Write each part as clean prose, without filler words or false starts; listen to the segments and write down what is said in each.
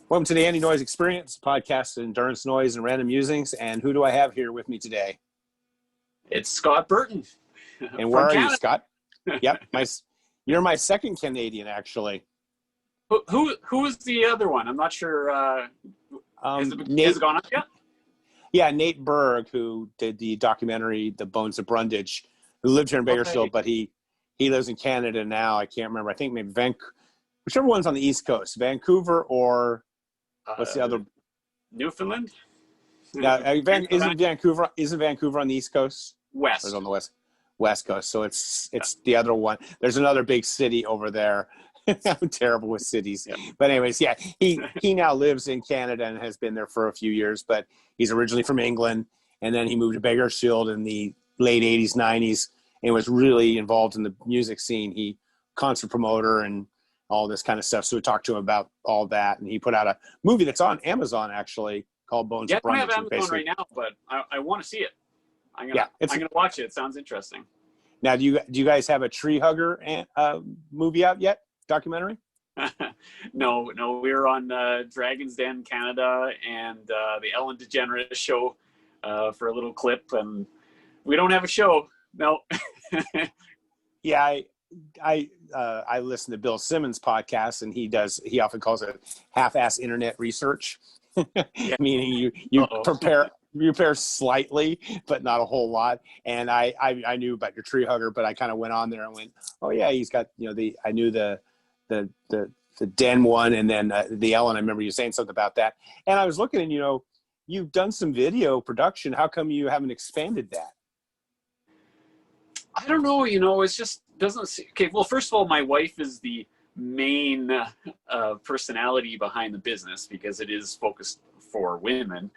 Welcome to the Andy Noise Experience, podcast, endurance, noise, and random musings. And who do I have here with me today? It's Scott Burton. And where are you, Scott? Yep, you're my second Canadian, actually. Who is the other one? I'm not sure. Has it gone up yet? Yeah, Nate Berg, who did the documentary "The Bones of Brundage," who lived here in Bakersfield, but he lives in Canada now. I can't remember. I think maybe whichever one's on the East Coast, Vancouver or what's the other? Newfoundland. Yeah, isn't Vancouver on the East Coast? West. Or is it on the West Coast? So it's the other one. There's another big city over there. I'm terrible with cities. Yeah. But anyways, yeah, he now lives in Canada and has been there for a few years, but he's originally from England, and then he moved to Bakersfield in the late 80s, 90s, and was really involved in the music scene. He concert promoter and all this kind of stuff. So we talked to him about all that, and he put out a movie that's on Amazon, actually, called Bones of Brundage. I don't have Amazon right now, but I want to see it. I'm gonna watch it. It sounds interesting. Now, do you guys have a Tree Hugger movie out yet? Documentary? No, we're on Dragon's Den Canada and the Ellen DeGeneres show for a little clip, and we don't have a show. No. Yeah, I listen to Bill Simmons' podcast, and he often calls it half-ass internet research, meaning you prepare slightly, but not a whole lot. And I knew about your Tree Hugger, but I kind of went on there and went, oh yeah, he's got, I knew the Den one, and then the Ellen. I remember you saying something about that. And I was looking, and you've done some video production. How come you haven't expanded that? I don't know. It just doesn't. Okay. Well, first of all, my wife is the main personality behind the business because it is focused for women,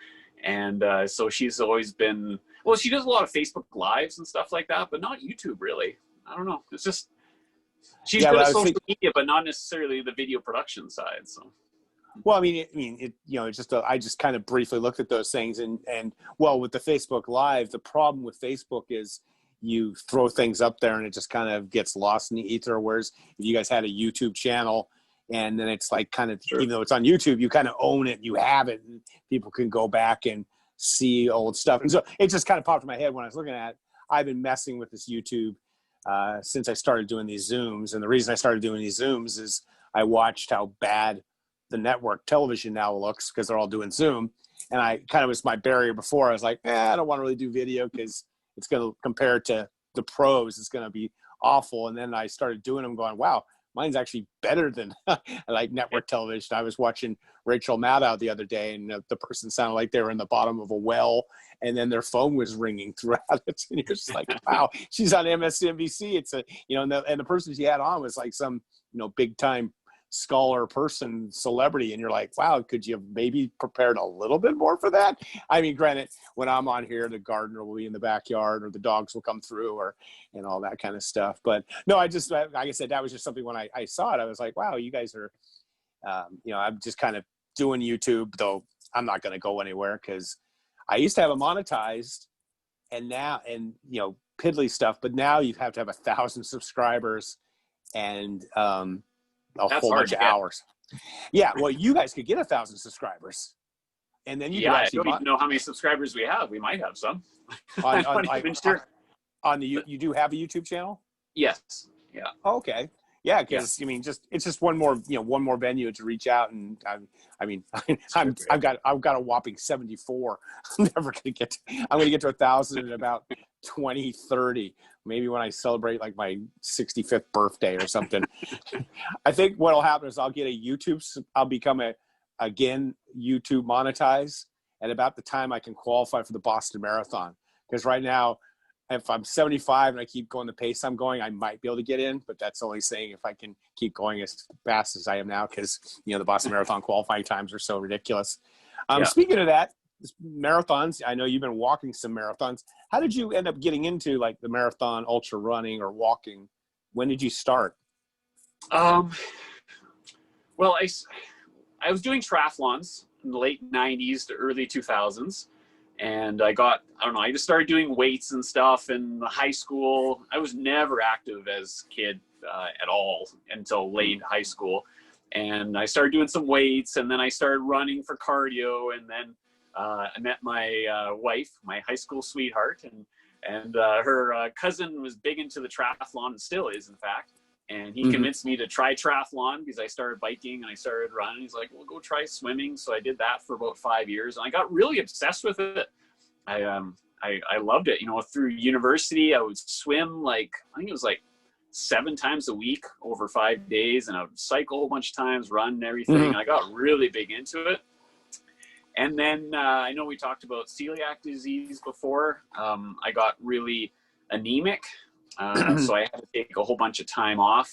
and so she's always been. Well, she does a lot of Facebook Lives and stuff like that, but not YouTube really. I don't know. It's just. She's good at social media, but not necessarily the video production side. So, well, it's just I just kind of briefly looked at those things, and with the Facebook Live, the problem with Facebook is you throw things up there and it just kind of gets lost in the ether. Whereas if you guys had a YouTube channel, and then it's like kind of even though it's on YouTube, you kind of own it, you have it, and people can go back and see old stuff. And so it just kind of popped in my head when I was looking at it. I've been messing with this YouTube since I started doing these Zooms. And the reason I started doing these Zooms is I watched how bad the network television now looks because they're all doing Zoom. And I kind of was my barrier before. I was like, I don't want to really do video because it's going to compare to the pros. It's going to be awful. And then I started doing them going, wow, mine's actually better than like network television. I was watching Rachel Maddow the other day, and the person sounded like they were in the bottom of a well, and then their phone was ringing throughout it. And you're just like, wow, she's on MSNBC. It's and the person she had on was like some, big time scholar person, celebrity. And you're like, wow, could you have maybe prepared a little bit more for that? I mean, granted, when I'm on here, the gardener will be in the backyard, or the dogs will come through, and all that kind of stuff. But no, like I said, that was just something when I saw it, I was like, wow, you guys are, I'm just kind of doing YouTube, though I'm not going to go anywhere because I used to have it monetized, and now, piddly stuff, but now you have to have 1,000 subscribers and a whole bunch of hours. Yeah, well, you guys could get 1,000 subscribers, and then you can actually. I don't even know how many subscribers we have. We might have some. I'm not even sure. You do have a YouTube channel? Yes. Yeah. Oh, okay. Yeah, because it's just one more venue to reach out, and I've got a whopping 74. I'm going to get to 1,000 in about 2030, maybe when I celebrate like my 65th birthday or something. I think what'll happen is I'll become YouTube monetized at about the time I can qualify for the Boston Marathon, because right now, if I'm 75 and I keep going the pace I'm going, I might be able to get in, but that's only saying if I can keep going as fast as I am now, because the Boston Marathon qualifying times are so ridiculous. Speaking of that, marathons, I know you've been walking some marathons. How did you end up getting into like the marathon, ultra running, or walking? When did you start? Well, I was doing triathlons in the late 90s to early 2000s. And I just started doing weights and stuff in high school. I was never active as a kid at all until late high school. and I started doing some weights, and then I started running for cardio, and then I met my wife, my high school sweetheart, and her cousin was big into the triathlon, and still is, in fact. And he convinced me to try triathlon because I started biking and I started running. He's like, well, go try swimming. So I did that for about 5 years, and I got really obsessed with it. I loved it. You know, through university, I would swim I think it was 7 times a week over 5 days, and I would cycle a whole bunch of times, run and everything. I got really big into it. And then I know we talked about celiac disease before. I got really anemic. So I had to take a whole bunch of time off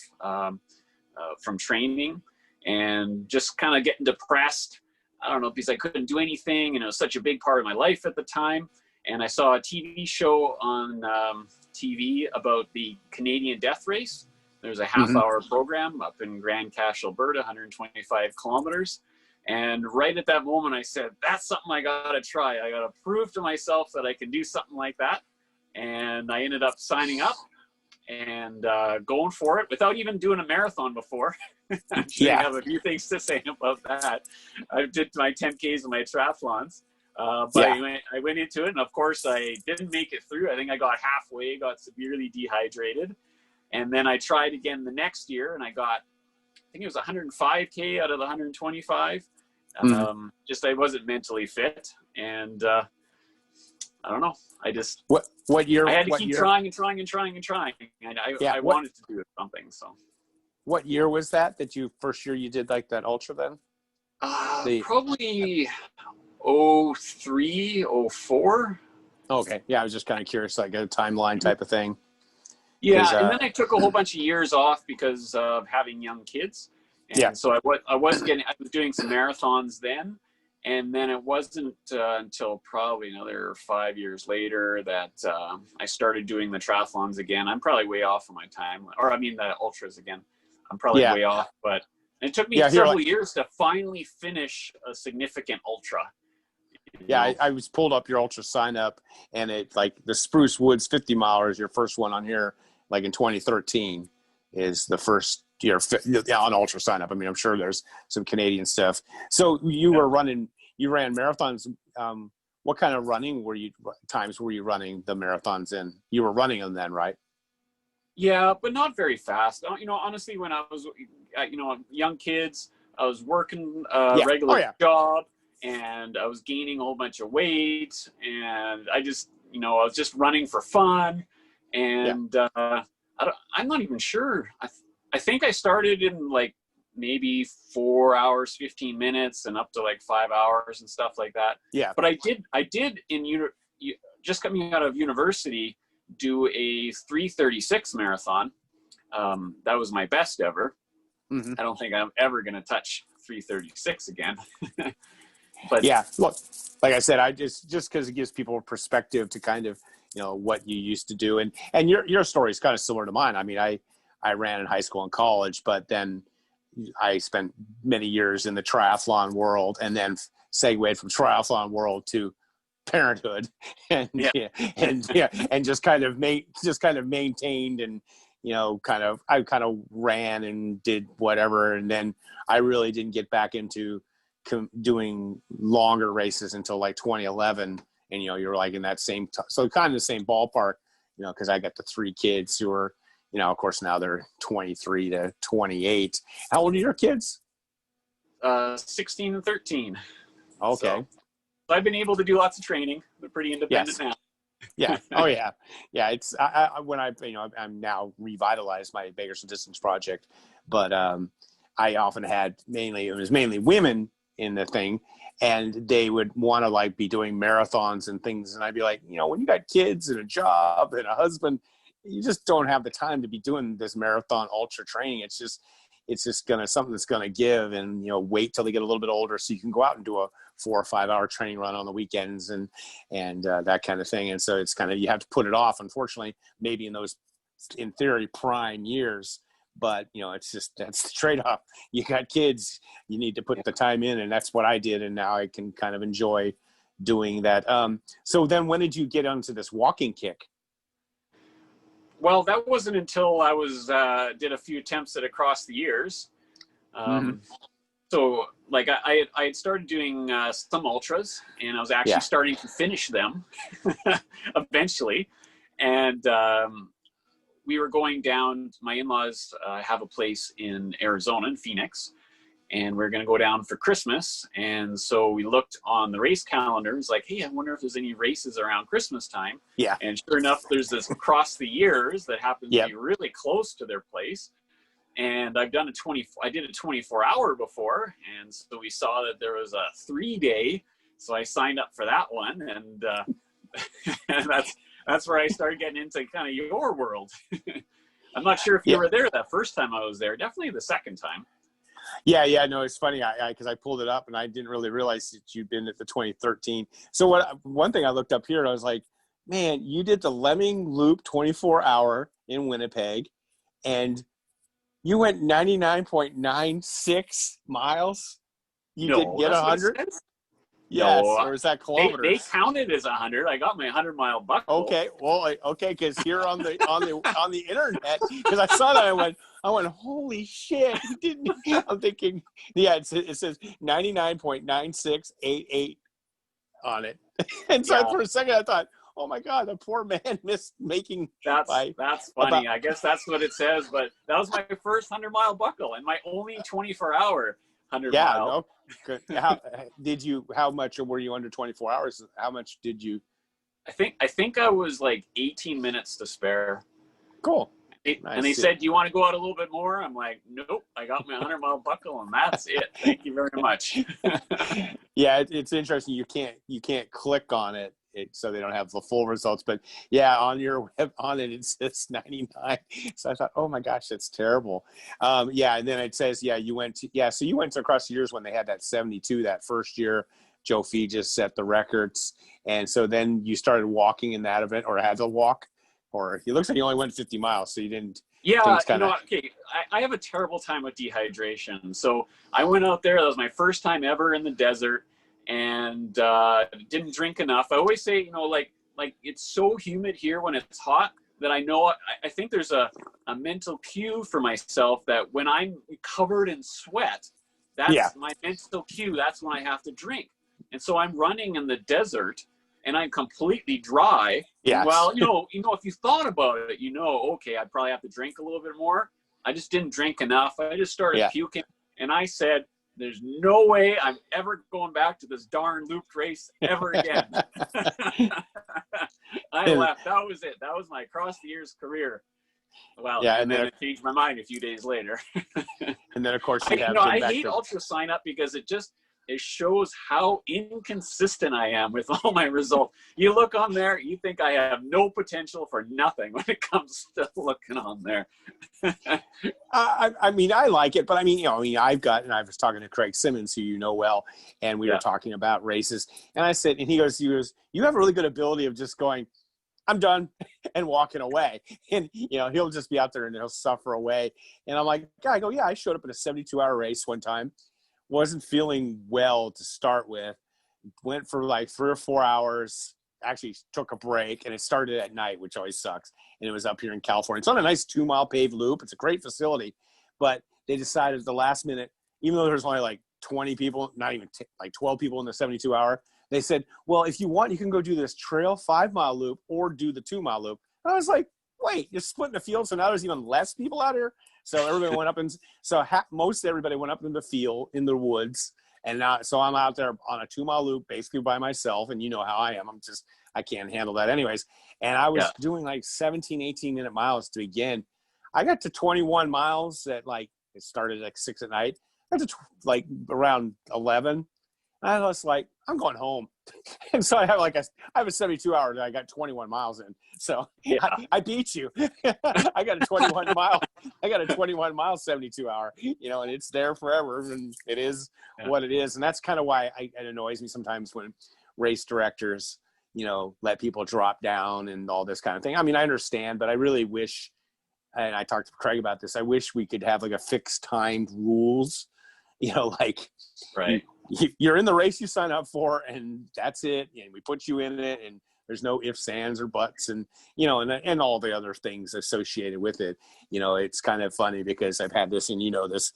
from training, and just kind of getting depressed. I don't know, because I couldn't do anything, and it was such a big part of my life at the time. And I saw a TV show on TV about the Canadian death race. There's a half-hour program up in Grand Cache, Alberta, 125 kilometers. And right at that moment, I said, that's something I got to try. I got to prove to myself that I can do something like that. And I ended up signing up and going for it without even doing a marathon before. I'm sure you have a few things to say about that. I did my 10Ks and my triathlons. But I went into it, and of course I didn't make it through. I think I got halfway, got severely dehydrated. And then I tried again the next year, and I got, I think it was 105K out of the 125. Just I wasn't mentally fit, and I don't know. I just what year? I had to what keep year? trying. And I wanted to do something. So what year was that you first year you did like that ultra then? Probably 03, 04. Okay, yeah, I was just kind of curious, like a timeline type of thing. Yeah, and then I took a whole bunch of years off because of having young kids. And so I was doing some marathons then. And then it wasn't until probably another 5 years later that I started doing the triathlons again. I'm probably way off on my time, or I mean the ultras again. I'm probably way off, but it took me several years to finally finish a significant ultra. Yeah, I was pulled up your ultra sign up, and it like the Spruce Woods 50 mile is your first one on here, like in 2013 is the first year on ultra sign up. I mean, I'm sure there's some Canadian stuff. So you ran marathons. What kind of times were you running the marathons in? You were running them then, right? Yeah, but not very fast. You know, honestly, when I was, young kids, I was working a regular job, and I was gaining a whole bunch of weight, and I just, I was just running for fun, and I'm not even sure. I think I started in like maybe 4 hours, 15 minutes, and up to like 5 hours and stuff like that. Yeah. But I did just coming out of university, do a 3:36 marathon. That was my best ever. I don't think I'm ever going to touch 3:36 again. But yeah, look, like I said, I just because it gives people a perspective to kind of, what you used to do. And your story is kind of similar to mine. I mean, I ran in high school and college, but then I spent many years in the triathlon world, and then segued from triathlon world to parenthood, and just kind of maintained, and I kind of ran and did whatever, and then I really didn't get back into doing longer races until like 2011, and you're like in that same so kind of the same ballpark, because I got the 3 kids who are, of course now they're 23 to 28. How old are your kids? 16 and 13. Okay. So I've been able to do lots of training. They're pretty independent now. Yeah. Oh yeah. Yeah. It's I'm now revitalized my Bakers and Distance project, but I often had mainly women in the thing, and they would want to like be doing marathons and things, and I'd be like, when you got kids and a job and a husband, you just don't have the time to be doing this marathon ultra training. It's just something that's gonna give, and wait till they get a little bit older so you can go out and do a 4 or 5 hour training run on the weekends and that kind of thing. And so it's kind of, you have to put it off, unfortunately, maybe in those, in theory, prime years. But it's just, that's the trade-off. You got kids, you need to put the time in, and that's what I did, and now I can kind of enjoy doing that. So then when did you get onto this walking kick? Well, that wasn't until I was did a few attempts at across the years. Mm-hmm. So like I had started doing some ultras, and I was actually starting to finish them eventually. And we were going down, my in-laws have a place in Arizona, in Phoenix, and we're going to go down for Christmas. And so we looked on the race calendar. It's like, hey, I wonder if there's any races around Christmas time. Yeah. And sure enough, there's this across the years that happens to be really close to their place. And I did a 24-hour before. And so we saw that there was a 3-day. So I signed up for that one. And, and that's where I started getting into kind of your world. I'm not sure if you were there that first time I was there. Definitely the second time. Yeah. No, it's funny. Because I pulled it up and I didn't really realize that you'd been at the 2013. So one thing I looked up here, and I was like, man, you did the Lemming Loop 24-hour in Winnipeg, and you went 99.96 miles. You didn't get 100. Yes, no, or is that kilometers? They counted as 100. I got my 100-mile buckle. Okay, well, because here on the internet, because I saw that, I went, holy shit! He didn't. I'm thinking, it says 99.9688 on it, and so for a second I thought, oh my God, the poor man missed making. That's funny. I guess that's what it says. But that was my first 100-mile buckle and my only 24-hour 100 mile. No, good. How much were you under 24 hours? How much did you? I think I was like 18 minutes to spare. Cool. Nice. And they said, do you want to go out a little bit more? I'm like, nope, I got my 100-mile buckle and that's it. Thank you very much. Yeah, it's interesting. You can't click on it, so they don't have the full results. But yeah, on it says 99. So I thought, oh my gosh, that's terrible. And then it says, you went to across the years when they had that 72 that first year. Joe Fee just set the records, and so then you started walking in that event, or had to walk. Or it looks like you only went 50 miles, so you didn't. Yeah, okay. I have a terrible time with dehydration. So I went out there. That was my first time ever in the desert, and didn't drink enough. I always say, like it's so humid here when it's hot that I know. I think there's a mental cue for myself that when I'm covered in sweat, that's my mental cue. That's when I have to drink. And so I'm running in the desert. And I'm completely dry. Yes. Well, if you thought about it, okay, I'd probably have to drink a little bit more. I just didn't drink enough. I just started puking. And I said, there's no way I'm ever going back to this darn looped race ever again. I left. That was it. That was my across the years career. Well, and then I changed my mind a few days later. And then, of course, I hate Ultra Sign Up because it shows how inconsistent I am with all my results. You look on there, you think I have no potential for nothing when it comes to looking on there. I like it, but I was talking to Craig Simmons, who you know well, and we were talking about races. And I said, and he goes, you have a really good ability of just going, I'm done, and walking away. And, he'll just be out there and he'll suffer away. And I'm like, I showed up in a 72-hour race one time. Wasn't feeling well to start with, went for like 3 or 4 hours, actually took a break, and it started at night, which always sucks. And it was up here in California. It's on a nice 2-mile paved loop. It's a great facility, but they decided at the last minute, even though there's only like 20 people, not even like 12 people in the 72-hour, they said, well, if you want, you can go do this trail 5-mile loop or do the 2-mile loop. And I was like, wait, you're splitting the field, so now there's even less people out here? So everybody went up, and so most everybody went up in the field in the woods, and now so I'm out there on a 2-mile loop basically by myself, and you know how I am. I can't handle that anyways. And I was doing like 17, 18-minute miles to begin. I got to 21 miles it started at 6 at night. I got to around 11. And I was like, I'm going home. And so I have a 72-hour that I got 21 miles in. So I beat you. I got a 21 mile 72-hour, and it's there forever, and it is what it is. And that's kind of why it annoys me sometimes when race directors, let people drop down and all this kind of thing. I mean, I understand, but I really wish, and I talked to Craig about this, I wish we could have a fixed timed rules, right. You're in the race you sign up for, and that's it. And we put you in it, and there's no ifs, ands, or buts, and and all the other things associated with it. It's kind of funny because I've had this, and this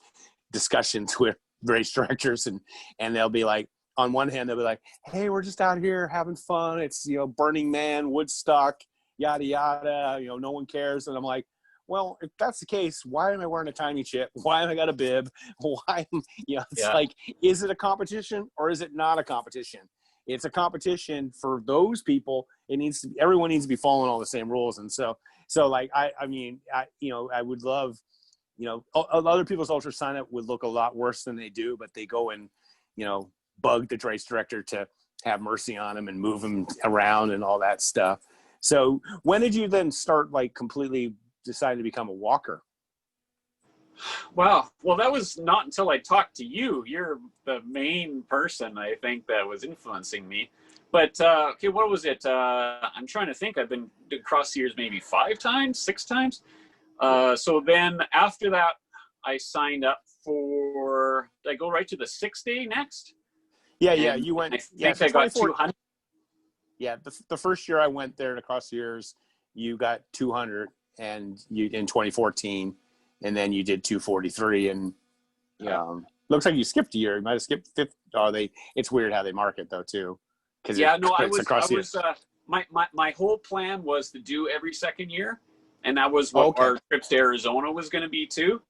discussions with race directors, and they'll be like, on one hand, they'll be like, hey, we're just out here having fun. It's, Burning Man, Woodstock, yada, yada, no one cares. And I'm like, well, if that's the case, why am I wearing a tiny chip? Why am I got a bib? Why, it's like, is it a competition or is it not a competition? It's a competition for those people. Everyone needs to be following all the same rules. And so like, I would love, other people's ultra sign up would look a lot worse than they do, but they go and, bug the race director to have mercy on him and move him around and all that stuff. So when did you then start like completely deciding to become a walker? Wow. Well, that was not until I talked to you. You're the main person, I think, that was influencing me. But, okay, what was it? I'm trying to think. I've been across the years maybe 5 times, 6 times. So then after that, I signed up for, did I go right to the 6 day next? Yeah, you went. I think I got 200. Yeah, the first year I went there to cross the years, you got 200, and you in 2014, and then you did 243, and looks like you skipped a year. You might have skipped 50. It's weird how they mark it though too, because my whole plan was to do every second year, and that was what our trips to Arizona was going to be too.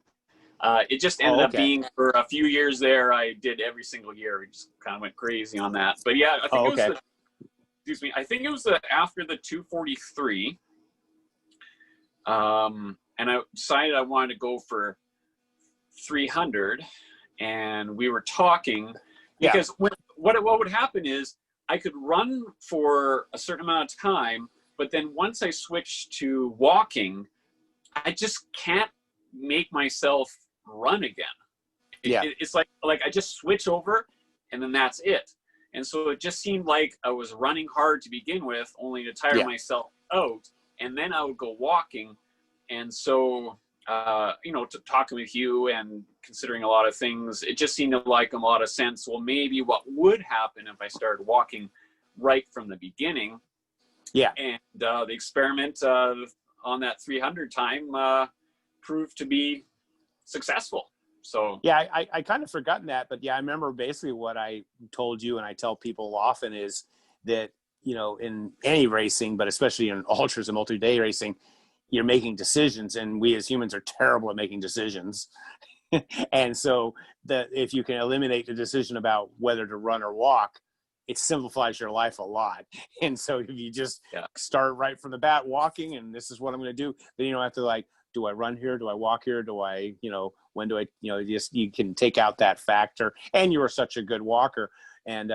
It just ended up being for a few years there. I did every single year. We just kind of went crazy on that. But yeah, I think I think it was after the 243. And I decided I wanted to go for 300, and we were talking because what would happen is I could run for a certain amount of time, but then once I switched to walking, I just can't make myself run again. It's like I just switch over and then that's it. And so it just seemed like I was running hard to begin with, only to tire myself out, and then I would go walking. And so talking with you and considering a lot of things, it just seemed to like a lot of sense. Well, maybe what would happen if I started walking right from the beginning. And the experiment on that 300 time proved to be successful. So I kind of forgotten that, but I remember basically what I told you, and I tell people often, is that in any racing, but especially in ultras and multi-day racing, you're making decisions, and we as humans are terrible at making decisions. And so that if you can eliminate the decision about whether to run or walk, it simplifies your life a lot. And so if you just start right from the bat walking, and this is what I'm going to do, then you don't have to like, do I run here? Do I walk here? Do I, when do I, you can take out that factor, and you are such a good walker. And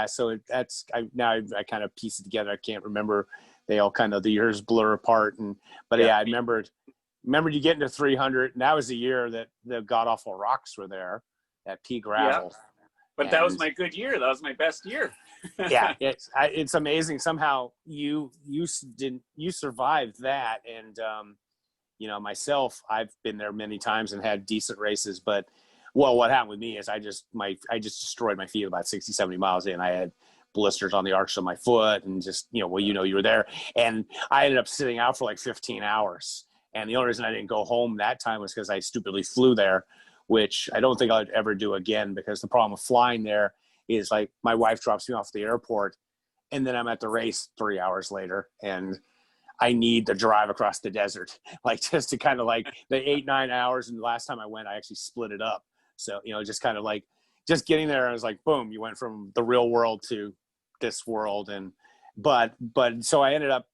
so I kind of piece it together. I can't remember. They all kind of, the years blur apart. But I remembered you getting to 300, and that was the year that the god awful rocks were there at Pea Gravel. Yeah. But that was my good year. That was my best year. It's amazing. Somehow you survived that. And, myself, I've been there many times and had decent races, but what happened with me is I just destroyed my feet about 60, 70 miles in. I had blisters on the arch of my foot, and just, you were there, and I ended up sitting out for like 15 hours. And the only reason I didn't go home that time was because I stupidly flew there, which I don't think I'd ever do again, because the problem with flying there is like my wife drops me off at the airport, and then I'm at the race 3 hours later, and I need to drive across the desert, like just to kind of like the 8-9 hours. And the last time I went, I actually split it up. So, just kind of like just getting there, I was like, boom, you went from the real world to this world. And, but so I ended up,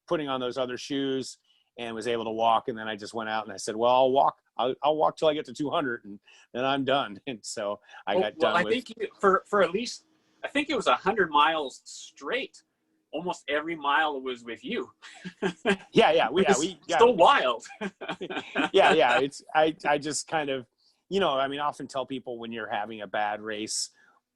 putting on those other shoes and was able to walk. And then I just went out and I said, well, I'll walk till I get to 200, and then I'm done. And so I got done. I think for at least, I think it was 100 miles straight. Almost every mile was with you. We so wild. It's, I just kind of, I often tell people when you're having a bad race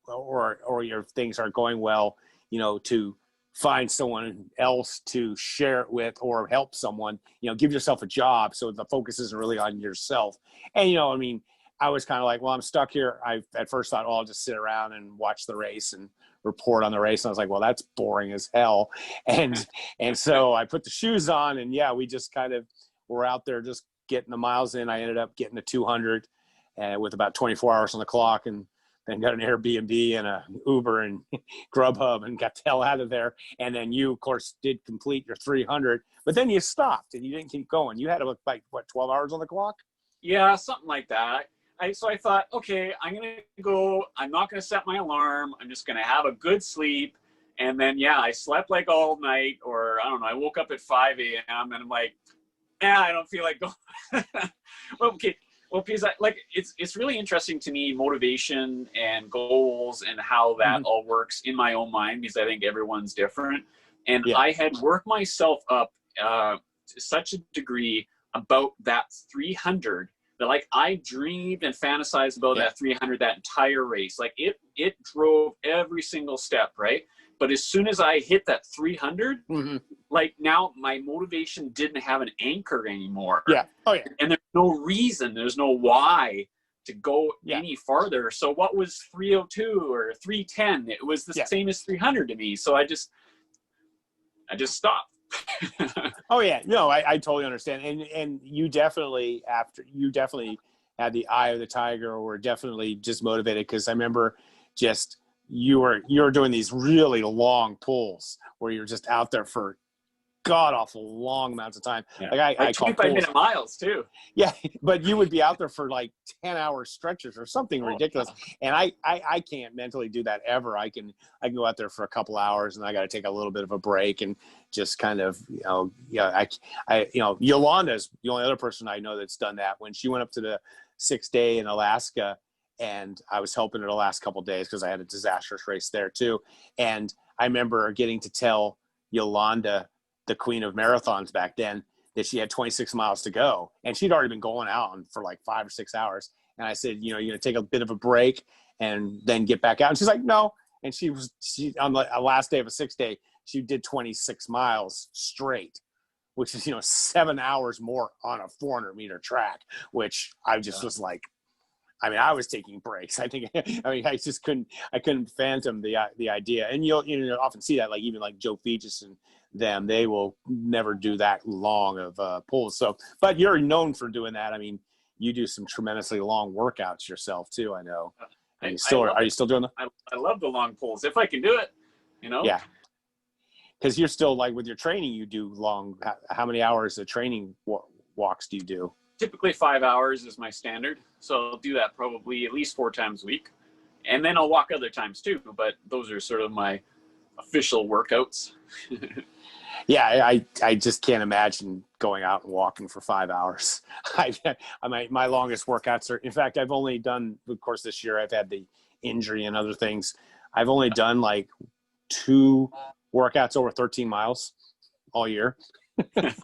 or your things aren't going well, to find someone else to share it with or help someone, give yourself a job so the focus isn't really on yourself. And, I was kind of like, well, I'm stuck here. I at first thought, I'll just sit around and watch the race and report on the race. And I was like, well, that's boring as hell. And so I put the shoes on, and we just kind of were out there just getting the miles in. I ended up getting to 200, and with about 24 hours on the clock, and then got an Airbnb and a Uber and Grubhub and got the hell out of there. And then you, of course, did complete your 300, but then you stopped and you didn't keep going. You had to look like, what, 12 hours on the clock? Yeah, something like that. So I thought, okay, I'm going to go. I'm not going to set my alarm. I'm just going to have a good sleep. And then, yeah, I slept like all night, or I don't know, I woke up at 5 a.m. and I'm like, I don't feel like going. Well, okay. Well, because it's really interesting to me, motivation and goals and how that all works in my own mind, because I think everyone's different. And I had worked myself up to such a degree about that 300 that like I dreamed and fantasized about that 300, that entire race. Like it drove every single step, right? But as soon as I hit that 300, like now my motivation didn't have an anchor anymore. Yeah. Oh yeah. And there's no reason, there's no why to go any farther. So what was 302 or 310? It was the same as 300 to me. So I just stopped. Oh yeah. No, I totally understand. And you definitely had the eye of the tiger, or were definitely just motivated. Cause I remember just, you were doing these really long pulls where you're just out there for god awful long amounts of time. Like I call 25-minute miles too. Yeah, but you would be out there for like 10-hour stretches or something ridiculous. And I can't mentally do that ever. I can go out there for a couple hours and I got to take a little bit of a break and just kind of, Yolanda's the only other person I know that's done that. When she went up to the 6th day in Alaska, and I was helping her the last couple of days because I had a disastrous race there too. And I remember getting to tell Yolanda, the queen of marathons back then, that she had 26 miles to go. And she'd already been going out for like 5 or 6 hours. And I said, you're going to take a bit of a break and then get back out. And she's like, no. And she on the last day of a 6th day, she did 26 miles straight, which is, 7 hours more on a 400-meter track, which I just was like, I was taking breaks. I just couldn't fathom the idea. And you'll often see that, like even like Joe Fegis and them, they will never do that long of pulls. So, but you're known for doing that. I mean, you do some tremendously long workouts yourself too, I know. Are you still doing them? I love the long pulls if I can do it, Yeah. Because you're still, like, with your training, you do long. How many hours of training walks do you do? Typically 5 hours is my standard. So I'll do that probably at least 4 times a week. And then I'll walk other times too, but those are sort of my official workouts. Yeah, I just can't imagine going out and walking for 5 hours. My longest workouts are, in fact, I've only done, of course, this year I've had the injury and other things. I've only done like 2 workouts over 13 miles all year. Because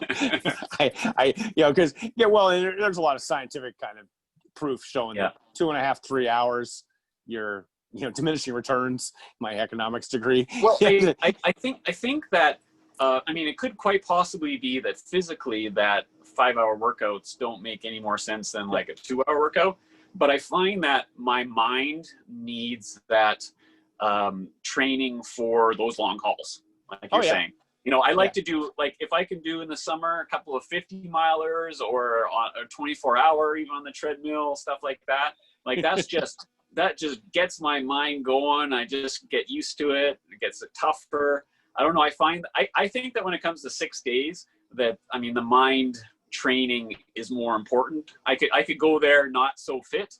there's a lot of scientific kind of proof showing that 2.5, 3 hours, you're diminishing returns. My economics degree. Well, I think that it could quite possibly be that physically that 5-hour workouts don't make any more sense than like a 2-hour workout. But I find that my mind needs that training for those long hauls, like you're saying. I like to do, like, if I can do in the summer a couple of 50-milers or on a 24-hour, even on the treadmill, stuff like that. Like, that just gets my mind going. I just get used to it. It gets tougher. I don't know. I think that when it comes to 6 days, that, the mind training is more important. I could go there not so fit,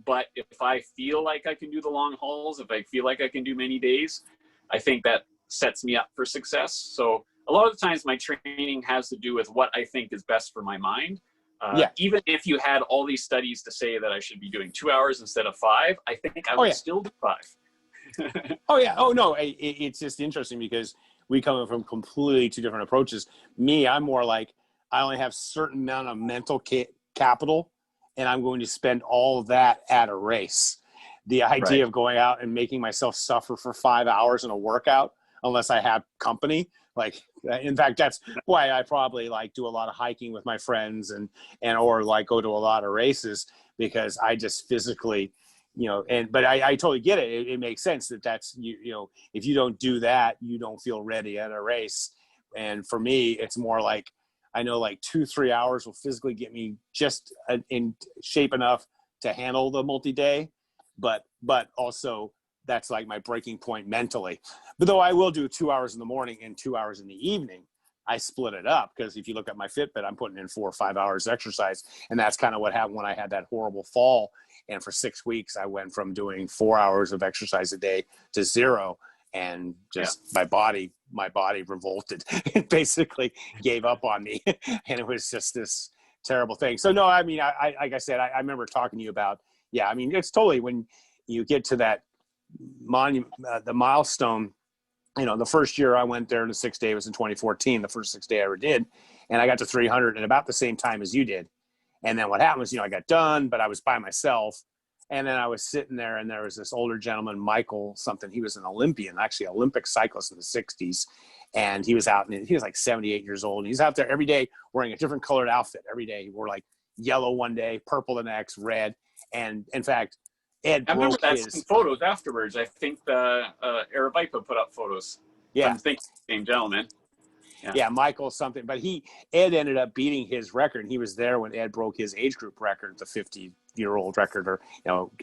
but if I feel like I can do the long hauls, if I feel like I can do many days, I think that sets me up for success. So a lot of the times my training has to do with what I think is best for my mind. Even if you had all these studies to say that I should be doing 2 hours instead of 5, I think I would still do 5. Oh yeah. Oh no. It's just interesting because we come from completely 2 different approaches. Me, I'm more like, I only have certain amount of mental capital, and I'm going to spend all of that at a race. The idea of going out and making myself suffer for 5 hours in a workout, unless I have company. Like, in fact, that's why I probably like do a lot of hiking with my friends or like go to a lot of races, because I just physically, but I totally get it. It makes sense that's, if you don't do that, you don't feel ready at a race. And for me, it's more like, I know like 2-3 hours will physically get me just in shape enough to handle the multi-day, but also that's like my breaking point mentally. But though I will do 2 hours in the morning and 2 hours in the evening, I split it up, because if you look at my Fitbit, I'm putting in 4 or 5 hours exercise. And that's kind of what happened when I had that horrible fall. And for 6 weeks, I went from doing 4 hours of exercise a day to 0. And just my body revolted. It basically gave up on me. And it was just this terrible thing. So no, I mean, I like I said, I remember talking to you about, I mean, it's totally when you get to that the milestone. The first year I went there, and the 6th day was in 2014, the first 6th day I ever did. And I got to 300 at about the same time as you did. And then what happened was, I got done, but I was by myself. And then I was sitting there, and there was this older gentleman, Michael something. He was an Olympian, actually an Olympic cyclist in the 60s. And he was out, and he was like 78 years old. And he's out there every day wearing a different colored outfit every day. He wore like yellow one day, purple the next, red. And in fact, Ed I remember broke some photos afterwards. I think the Aravipa put up photos. Yeah. I'm thinking same gentleman. Yeah, Michael something. But Ed ended up beating his record. And he was there when Ed broke his age group record, the 50-year-old record, or,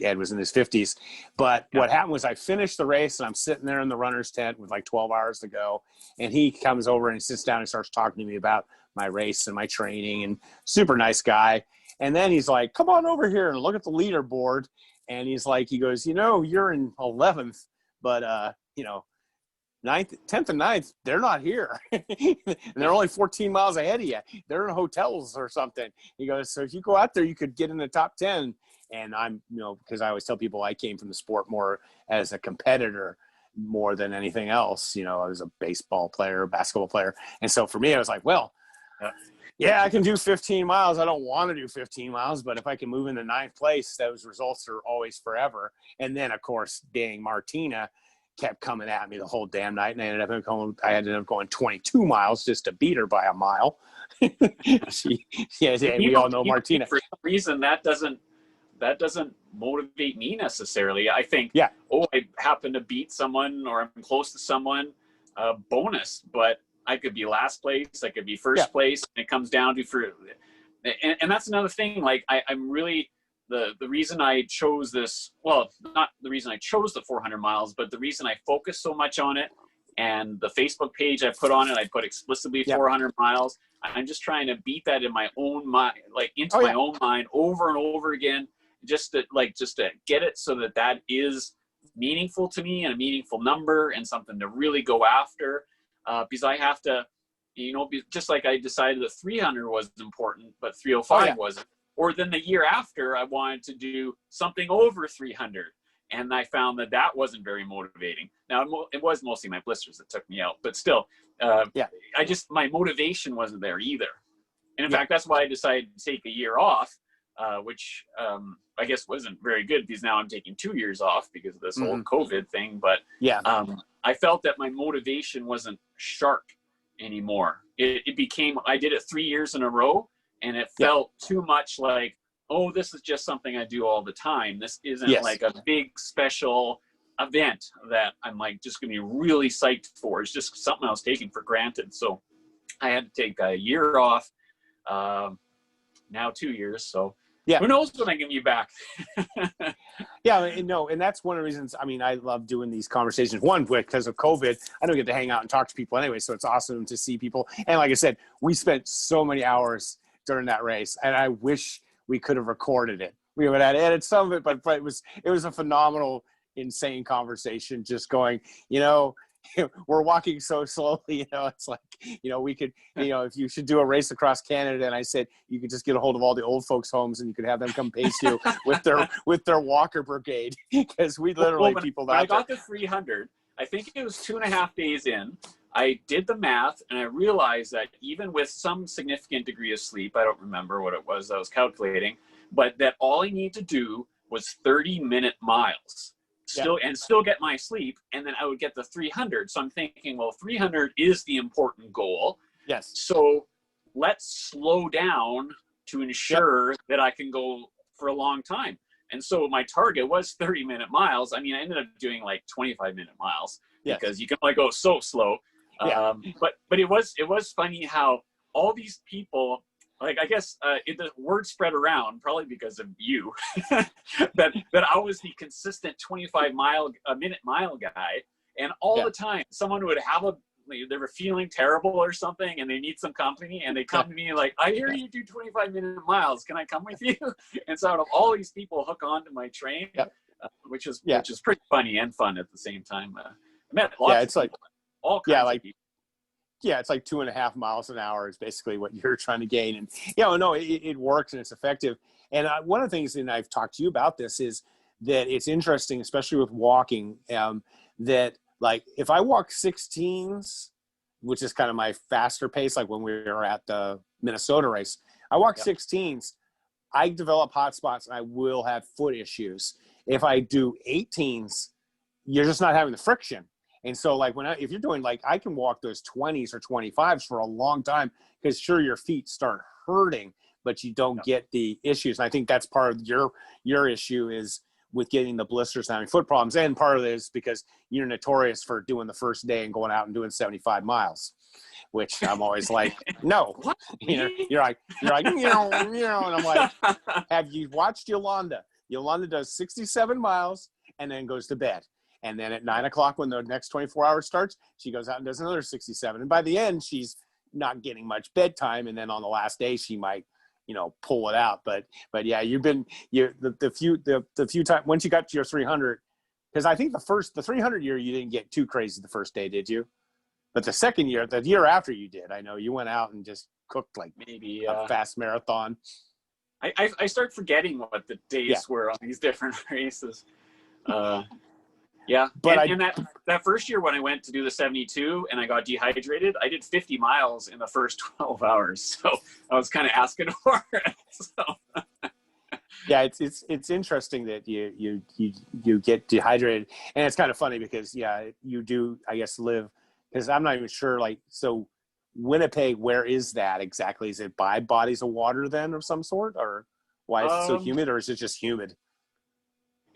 Ed was in his 50s. But what happened was I finished the race, and I'm sitting there in the runner's tent with like 12 hours to go. And he comes over and sits down and starts talking to me about my race and my training, and super nice guy. And then he's like, come on over here and look at the leaderboard. And he's like, he goes, you're in 11th, but, 9th, 10th and 9th, they're not here. And they're only 14 miles ahead of you. They're in hotels or something. He goes, so if you go out there, you could get in the top 10. And I'm, because I always tell people I came from the sport more as a competitor more than anything else. I was a baseball player, basketball player. And so for me, I was like, well, I can do 15 miles. I don't want to do 15 miles, but if I can move into 9th place, those results are always forever. And then, of course, dang, Martina kept coming at me the whole damn night, and I ended up going 22 miles just to beat her by a mile. We all know Martina. For some reason, that doesn't motivate me necessarily. I think, I happen to beat someone, or I'm close to someone, bonus, but I could be last place, I could be first place, and it comes down to and that's another thing. Like I'm really, the reason I chose this, well, not the reason I chose the 400 miles, but the reason I focus so much on it, and the Facebook page I put on it, I put explicitly 400 miles. I'm just trying to beat that in my own mind, like into my own mind over and over again, just to get it so that is meaningful to me, and a meaningful number, and something to really go after. Because I have to, just like I decided that 300 was important, but 305 wasn't. Or then the year after, I wanted to do something over 300. And I found that wasn't very motivating. Now, it was mostly my blisters that took me out. But still, my motivation wasn't there either. And in fact, that's why I decided to take a year off, which I guess wasn't very good, because now I'm taking 2 years off because of this whole COVID thing. But I felt that my motivation wasn't sharp anymore. It became, I did it 3 years in a row, and it felt too much like, oh, this is just something I do all the time. This isn't like a big special event that I'm like just going to be really psyched for. It's just something I was taking for granted. So I had to take a year off, now 2 years. So who knows when I can be back. And that's one of the reasons, I mean, I love doing these conversations. One, because of COVID, I don't get to hang out and talk to people anyway, so it's awesome to see people. And like I said, we spent so many hours during that race, and I wish we could have recorded it. We would have edited some of it, but it was a phenomenal, insane conversation, just going, we're walking so slowly, it's like, we could, if you should do a race across Canada, and I said, you could just get a hold of all the old folks' homes, and you could have them come pace you with their walker brigade. Because we literally, when I got the 300, I think it was 2.5 days in, I did the math, and I realized that even with some significant degree of sleep, I don't remember what it was I was calculating, but that all I need to do was 30-minute miles. Still get my sleep, and then I would get the 300. So I'm thinking, well, 300 is the important goal. Yes. So let's slow down to ensure that I can go for a long time. And so my target was 30-minute miles. I mean, I ended up doing like 25-minute miles because you can only go so slow. But it was funny how all these people like, I guess the word spread around, probably because of you, that I was the consistent 25-minute mile guy. And all the time, someone would have they were feeling terrible or something, and they need some company, and they come to me like, I hear you do 25-minute miles. Can I come with you? And so out of all these people hook onto my train, which is pretty funny and fun at the same time. I met lots of people, all kinds of people. Yeah, it's like 2.5 miles an hour is basically what you're trying to gain. And it works and it's effective. And one of the things, and I've talked to you about this, is that it's interesting, especially with walking, that like if I walk 16s, which is kind of my faster pace, like when we were at the Minnesota race, I walk 16s, I develop hot spots and I will have foot issues. If I do 18s, you're just not having the friction. And so like if you're doing, like, I can walk those 20s or 25s for a long time, because sure, your feet start hurting, but you don't get the issues. And I think that's part of your issue is with getting the blisters and having foot problems. And part of it is because you're notorious for doing the first day and going out and doing 75 miles, which I'm always like, no, you're like, and I'm like, have you watched Yolanda? Yolanda does 67 miles and then goes to bed. And then at 9 o'clock, when the next 24 hours starts, she goes out and does another 67. And by the end, she's not getting much bedtime. And then on the last day, she might, pull it out. But yeah, the few times once you got to your 300, because I think the 300 year, you didn't get too crazy the first day, did you? But the second year, the year after you did, I know you went out and just cooked like maybe a fast marathon. I start forgetting what the days were on these different races. Yeah, but that first year when I went to do the 72 and I got dehydrated, I did 50 miles in the first 12 hours. So I was kind of asking for it. So. Yeah, it's interesting that you get dehydrated, and it's kind of funny because you do, I guess, live, because I'm not even sure, like, so Winnipeg, where is that exactly? Is it by bodies of water then of some sort, or why is it so humid, or is it just humid?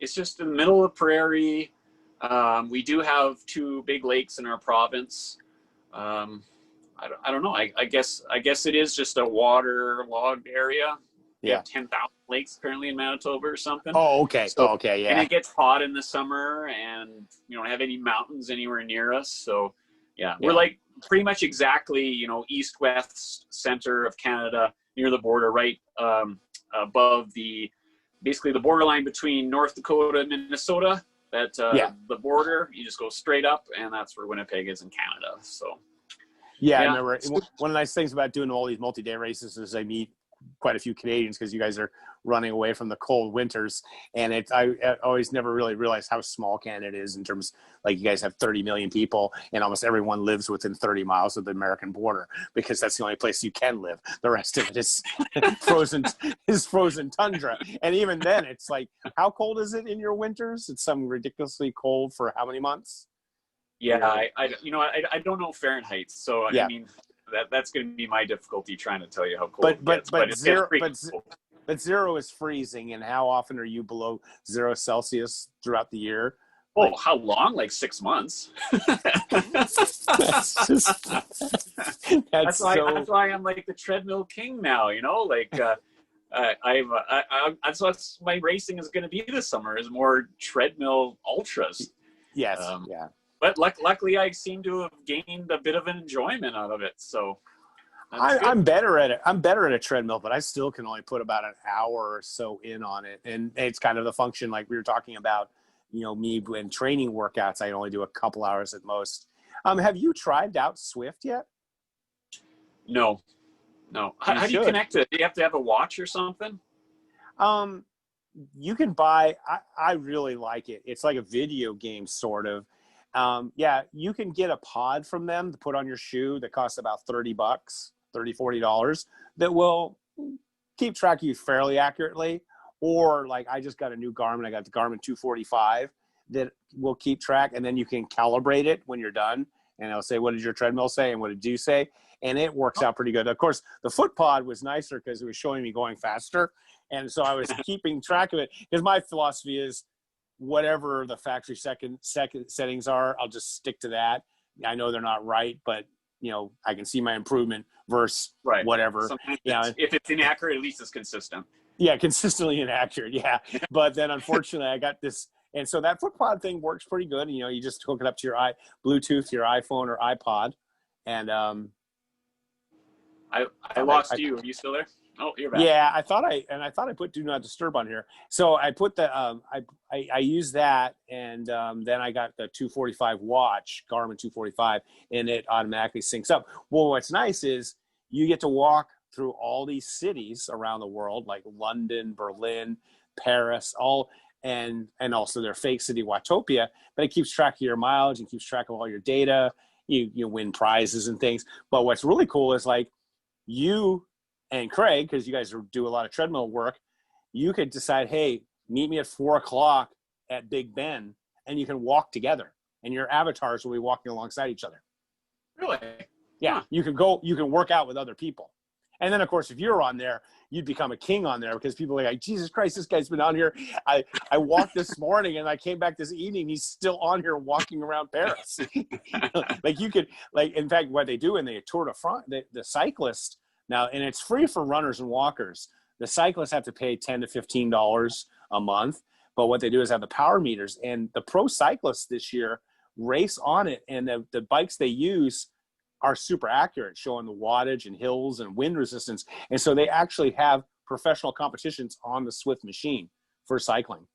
It's just in the middle of the prairie. We do have 2 big lakes in our province. I don't know. I guess it is just a waterlogged area. We have 10,000 lakes apparently in Manitoba or something. Oh, okay. So, yeah. And it gets hot in the summer, and we don't have any mountains anywhere near us. So, we're like pretty much exactly, east-west center of Canada, near the border, right above basically the borderline between North Dakota and Minnesota. The border, you just go straight up, and that's where Winnipeg is in Canada. So I remember one of the nice things about doing all these multi-day races is I meet quite a few Canadians, because you guys are running away from the cold winters, and I always never really realized how small Canada is in terms, like, you guys have 30 million people and almost everyone lives within 30 miles of the American border, because that's the only place you can live. The rest of it is frozen tundra. And even then, it's like, how cold is it in your winters? It's some ridiculously cold for how many months? I don't know Fahrenheit, so I mean, that's going to be my difficulty trying to tell you how cold it gets. But zero is freezing. And how often are you below 0 Celsius throughout the year? Oh, how long? Like 6 months. That's why I'm like the treadmill king now. Like that's what my racing is going to be this summer, is more treadmill ultras. Yes. But luckily, I seem to have gained a bit of an enjoyment out of it. So I'm better at it. I'm better at a treadmill, but I still can only put about an hour or so in on it. And it's kind of the function, like we were talking about, me when training workouts, I only do a couple hours at most. Have you tried out Swift yet? No. How do you connect it? Do you have to have a watch or something? You can buy, I really like it. It's like a video game sort of. You can get a pod from them to put on your shoe that costs about $30, $40, that will keep track of you fairly accurately. Or like, I just got a new Garmin. I got the Garmin 245 that will keep track, and then you can calibrate it when you're done. And it'll say, what did your treadmill say? And what did you say? And it works out pretty good. Of course, the foot pod was nicer because it was showing me going faster. And so I was keeping track of it, because my philosophy is, whatever the factory second settings are, I'll just stick to that. I know they're not right, but I can see my improvement versus Right. whatever. Sometimes if it's inaccurate, at least it's consistent. Yeah, consistently inaccurate. Yeah. But then unfortunately I got this. And so that foot thing works pretty good. And, you just hook it up to your Bluetooth, your iPhone or iPod. And I lost you. Are you still there? Oh, you're back. Yeah, I thought I put Do Not Disturb on here. So I put the I used that, and then I got the 245 watch, Garmin 245, and it automatically syncs up. Well, what's nice is you get to walk through all these cities around the world, like London, Berlin, Paris, and also their fake city, Watopia. But it keeps track of your mileage and keeps track of all your data. You win prizes and things. But what's really cool is like you and Craig, because you guys do a lot of treadmill work, you could decide, hey, meet me at 4:00 at Big Ben, and you can walk together, and your avatars will be walking alongside each other. Really? Yeah. Huh. You can work out with other people. And then, of course, if you're on there, you'd become a king on there, because people are like, Jesus Christ, this guy's been on here. I walked this morning, and I came back this evening. He's still on here walking around Paris. In fact, what they do in the Tour de France, the cyclist now, and it's free for runners and walkers. The cyclists have to pay $10 to $15 a month. But what they do is have the power meters. And the pro cyclists this year race on it. And the bikes they use are super accurate, showing the wattage and hills and wind resistance. And so they actually have professional competitions on the Swift machine for cycling.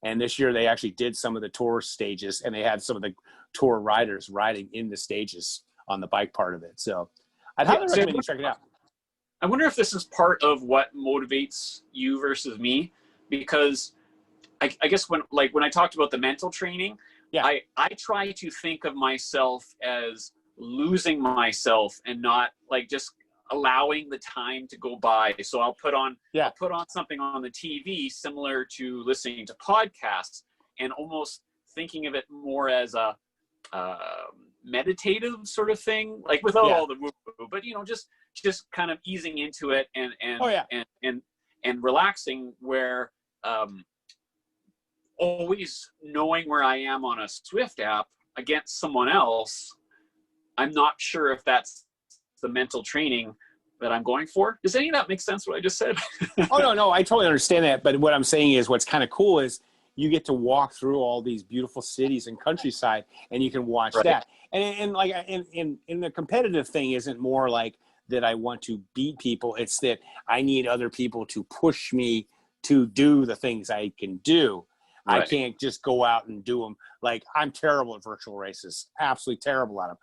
And this year they actually did some of the tour stages, and they had some of the tour riders riding in the stages on the bike part of it. So I'd highly recommend you check it out. I wonder if this is part of what motivates you versus me, because I guess when I talked about the mental training, yeah, I try to think of myself as losing myself and not like just allowing the time to go by. So I'll put on something on the TV similar to listening to podcasts, and almost thinking of it more as a meditative sort of thing, like without all the woo-woo, but just kind of easing into it and relaxing, where always knowing where I am on a Swift app against someone else, I'm not sure if that's the mental training that I'm going for. Does any of that make sense, what I just said? Oh, no, I totally understand that. But what I'm saying is, what's kind of cool is you get to walk through all these beautiful cities and countryside, and you can watch that. And the competitive thing isn't more like that I want to beat people. It's that I need other people to push me to do the things I can do. Right. I can't just go out and do them. Like, I'm terrible at virtual races, absolutely terrible at them.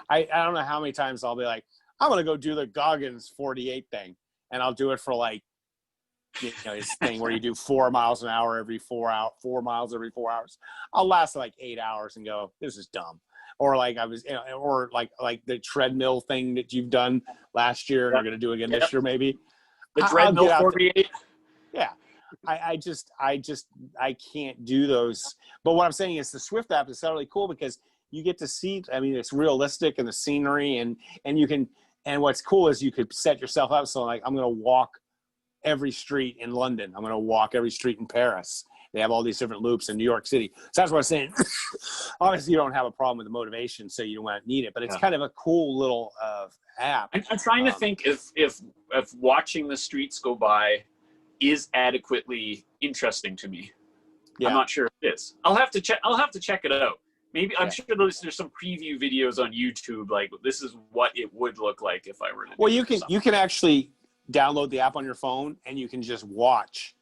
I don't know how many times I'll be like, I'm going to go do the Goggins 48 thing. And I'll do it for like, this thing where you do 4 miles an hour every 4 miles every 4 hours. I'll last like 8 hours and go, this is dumb. Or like or like the treadmill thing that you've done last year and you're going to do again this year, maybe. The treadmill 48. Yeah. I can't do those. But what I'm saying is the Swift app is really cool because you get to see, it's realistic and the scenery and you can, and what's cool is you could set yourself up. So like, I'm going to walk every street in London. I'm going to walk every street in Paris. They have all these different loops in New York City. So that's what I'm saying. Obviously you don't have a problem with the motivation, so you don't need it, but it's kind of a cool little app. I'm trying to think if watching the streets go by is adequately interesting to me. I'm not sure if it is. I'll have to check it out. Maybe I'm sure there's some preview videos on YouTube, like this is what it would look like if I were to. Well, you can actually download the app on your phone and you can just watch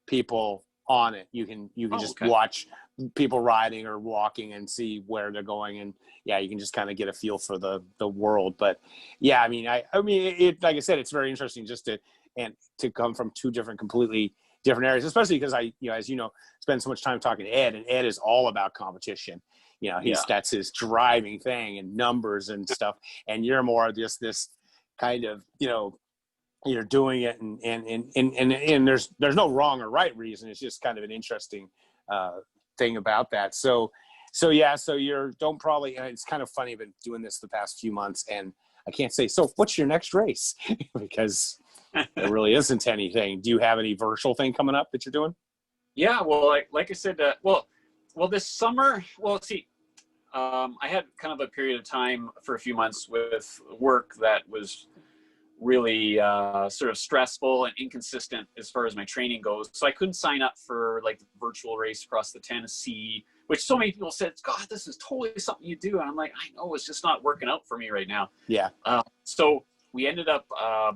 people on it. You can just watch people riding or walking and see where they're going, and you can just kind of get a feel for the world. But it, like I said, it's very interesting just to come from two completely different areas, especially because I, as you know, spend so much time talking to Ed, and Ed is all about competition. That's his driving thing and numbers and stuff. And you're more just this kind of, you're doing it and there's no wrong or right reason. It's just kind of an interesting thing about that. So don't probably, and it's kind of funny, I've been doing this the past few months and I can't say, so what's your next race? Because there really isn't anything. Do you have any virtual thing coming up that you're doing? Yeah, well, like I said, well, this summer, see, I had kind of a period of time for a few months with work that was really sort of stressful and inconsistent as far as my training goes. So I couldn't sign up for like the virtual race across the Tennessee, which so many people said, God, this is totally something you do. And I'm like, I know, it's just not working out for me right now. Yeah. So we ended up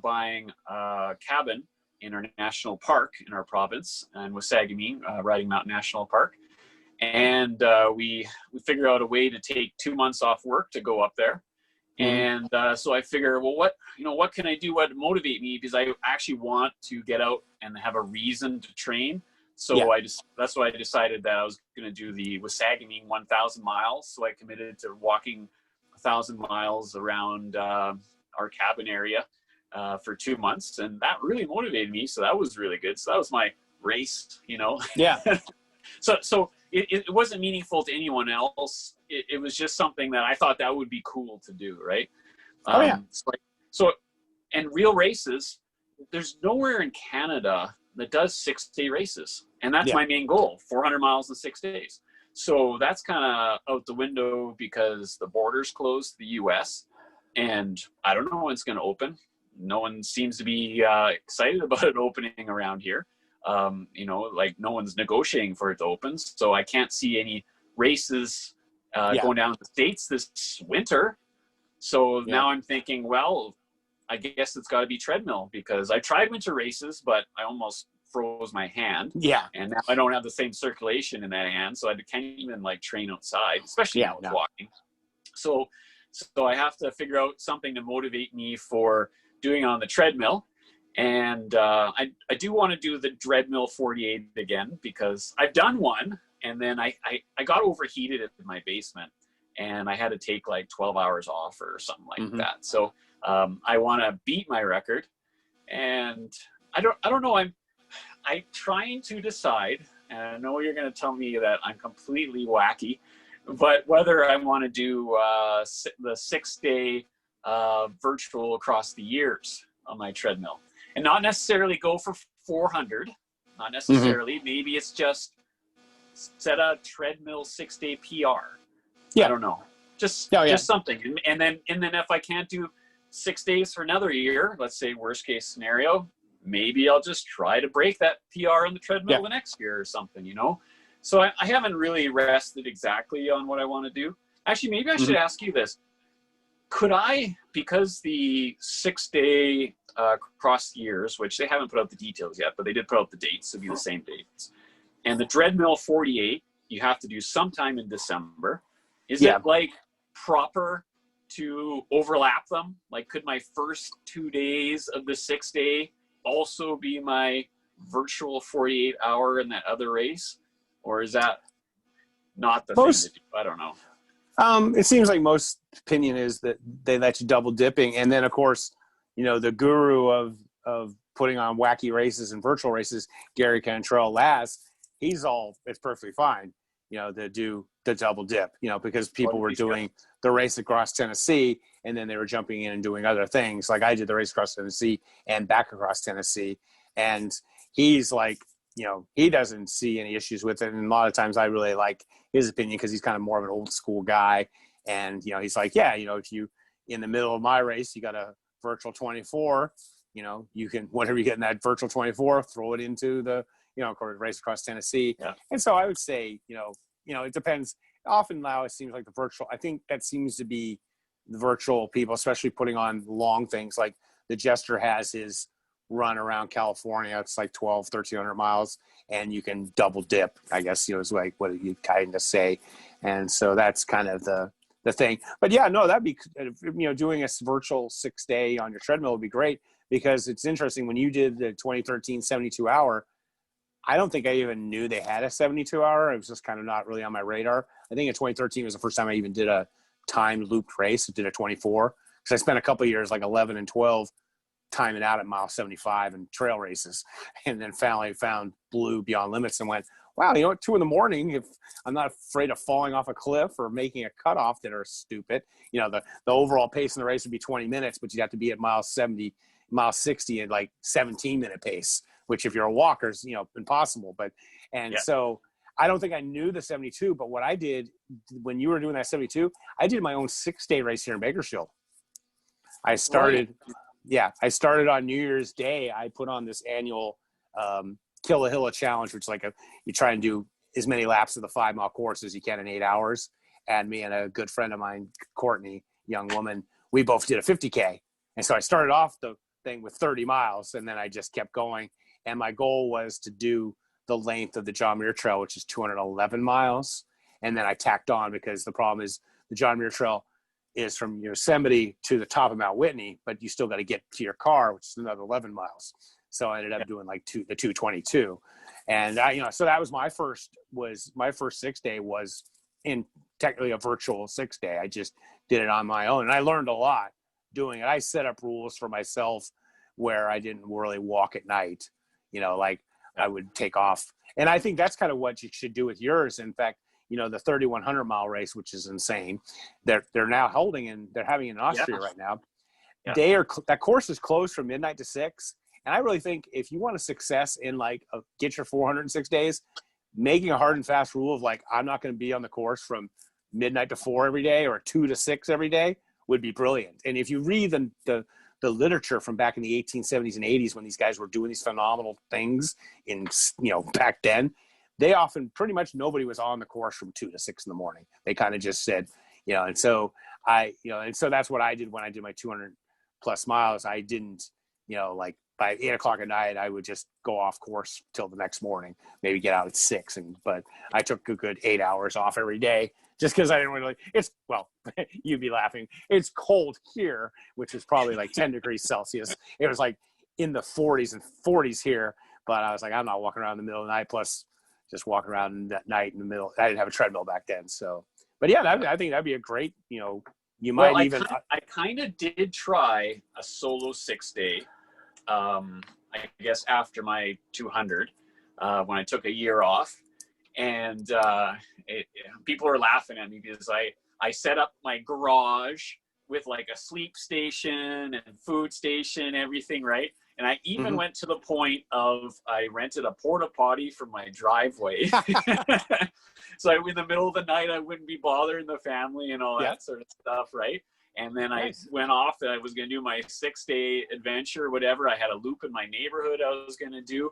buying a cabin in our national park in our province, and Wasagamine, Riding Mountain National Park. And we figured out a way to take 2 months off work to go up there. And so I figure, well, what can I do? What motivate me? Because I actually want to get out and have a reason to train. So that's why I decided that I was going to do the Wasagamine 1,000 miles. So I committed to walking 1,000 miles around our cabin area for 2 months, and that really motivated me. So that was really good. So that was my race, Yeah. So it wasn't meaningful to anyone else. It was just something that I thought that would be cool to do, right? So and real races, there's nowhere in Canada that does 6-day races. And that's my main goal, 400 miles in 6 days. So that's kind of out the window because the border's closed to the US, and I don't know when it's going to open. No one seems to be excited about it opening around here. Like no one's negotiating for it to open. So I can't see any races going down to the States this winter. So now I'm thinking, well, I guess it's got to be treadmill, because I tried winter races, but I almost froze my hand. Yeah. And now I don't have the same circulation in that hand. So I can't even like train outside, especially now with walking. So I have to figure out something to motivate me for doing on the treadmill. And I do want to do the treadmill 48 again, because I've done one, and then I got overheated in my basement, and I had to take like 12 hours off or something like that. So I want to beat my record, and I don't know. I'm trying to decide, and I know you're going to tell me that I'm completely wacky, but whether I want to do the 6-day virtual across the years on my treadmill, and not necessarily go for 400, not necessarily. Maybe it's just set a treadmill 6-day PR. I don't know. Just something. And then if I can't do 6 days for another year, let's say worst case scenario, maybe I'll just try to break that PR on the treadmill the next year or something, So I haven't really rested exactly on what I want to do. Actually, maybe I should ask you this. Could I, because the 6-day cross years, which they haven't put out the details yet, but they did put out the dates, so it'll be the same dates. And the treadmill 48, you have to do sometime in December. Is it like proper to overlap them? Like, could my first 2 days of the 6-day also be my virtual 48 hour in that other race? Or is that not the thing to do? I don't know. It seems like most opinion is that they let you double dipping. And then of course, the guru of putting on wacky races and virtual races, Gary Cantrell Last, it's perfectly fine, to do the double dip, because people were doing the race across Tennessee, and then they were jumping in and doing other things. Like I did the race across Tennessee and back across Tennessee. And he's like, he doesn't see any issues with it. And a lot of times I really like his opinion, because he's kind of more of an old school guy. And, he's like, if you, in the middle of my race, you got a virtual 24, you can, whatever you get in that virtual 24, throw it into the, race across Tennessee. Yeah. And so I would say, it depends. Often now it seems like the virtual, I think that seems to be the virtual people, especially putting on long things. Like the Jester has his run around California. It's like 1,300 miles, and you can double dip, I guess, is like what you kind of say. And so that's kind of the thing. But that'd be, doing a virtual 6-day on your treadmill would be great, because it's interesting. When you did the 2013 72 hour, I don't think I even knew they had a 72 hour. It was just kind of not really on my radar. I think in 2013 was the first time I even did a timed looped race. I did a 24, because I spent a couple of years, like 11 and 12, timing out at mile 75 and trail races, and then finally found Blue Beyond Limits and went, wow, at 2 a.m, if I'm not afraid of falling off a cliff or making a cutoff that are stupid, the overall pace in the race would be 20 minutes, but you'd have to be at mile 70, mile 60 at like 17-minute pace, which if you're a walker is, impossible. So I don't think I knew the 72, but what I did when you were doing that 72, I did my own 6-day race here in Bakersfield. I started, I started on New Year's Day. I put on this annual Killahilla challenge, which is like you try and do as many laps of the 5-mile course as you can in 8 hours. And me and a good friend of mine, Courtney, young woman, we both did a 50K. And so I started off the thing with 30 miles, and then I just kept going. And my goal was to do the length of the John Muir Trail, which is 211 miles. And then I tacked on, because the problem is the John Muir Trail is from Yosemite to the top of Mount Whitney, but you still got to get to your car, which is another 11 miles. So I ended up doing like the 222. And so that was my first 6-day was in technically a virtual 6-day. I just did it on my own, and I learned a lot doing it. I set up rules for myself where I didn't really walk at night, like I would take off. And I think that's kind of what you should do with yours. In fact, the 3,100 mile race, which is insane. They're now they're having it in Austria right now. Yeah. That course is closed from midnight to 6. And I really think if you want a success in get your 406 days, making a hard and fast rule of I'm not going to be on the course from midnight to 4 every day or 2 to 6 every day would be brilliant. And if you read the literature from back in the 1870s and 80s, when these guys were doing these phenomenal things back then, they often pretty much nobody was on the course from 2 to 6 in the morning. They kind of just said, and so so that's what I did when I did my 200 plus miles. I didn't, by 8 o'clock at night, I would just go off course till the next morning, maybe get out at 6. But I took a good 8 hours off every day just because I didn't really, you'd be laughing. It's cold here, which is probably 10 degrees Celsius. It was in the 40s and 40s here, but I was I'm not walking around in the middle of the night. Plus just walking around at night in the middle. I didn't have a treadmill back then. So, but yeah, I think that'd be a great, you might I kind of did try a solo 6-day. I guess after my 200, when I took a year off, and people are laughing at me because I set up my garage with a sleep station and food station, everything, right? And I even went to the point of I rented a porta potty for my driveway. So in the middle of the night, I wouldn't be bothering the family and all that sort of stuff, right? And then I went off that I was going to do my 6-day adventure, whatever. I had a loop in my neighborhood I was going to do.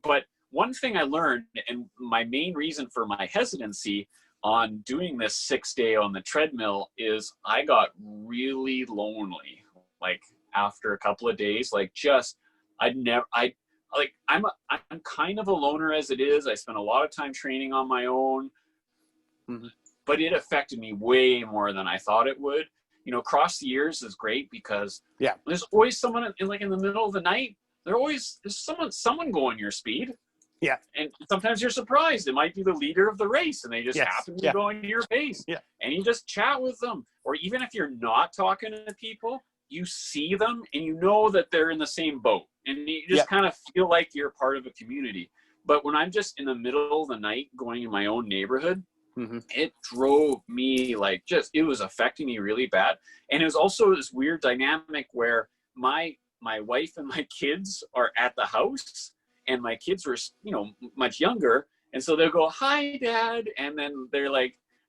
But one thing I learned, and my main reason for my hesitancy on doing this 6-day on the treadmill, is I got really lonely. After a couple of days, I'm kind of a loner as it is. I spent a lot of time training on my own. But it affected me way more than I thought it would. Across the years is great because there's always someone in the middle of the night. There's someone going your speed. Yeah. And sometimes you're surprised. It might be the leader of the race and they just happen to go into your pace. Yeah. And you just chat with them. Or even if you're not talking to people, you see them and you know that they're in the same boat. And you just kind of feel like you're part of a community. But when I'm just in the middle of the night going in my own neighborhood, it drove me it was affecting me really bad. And it was also this weird dynamic where my wife and my kids are at the house, and my kids were, much younger. And so they'll go, "Hi, Dad." And then they're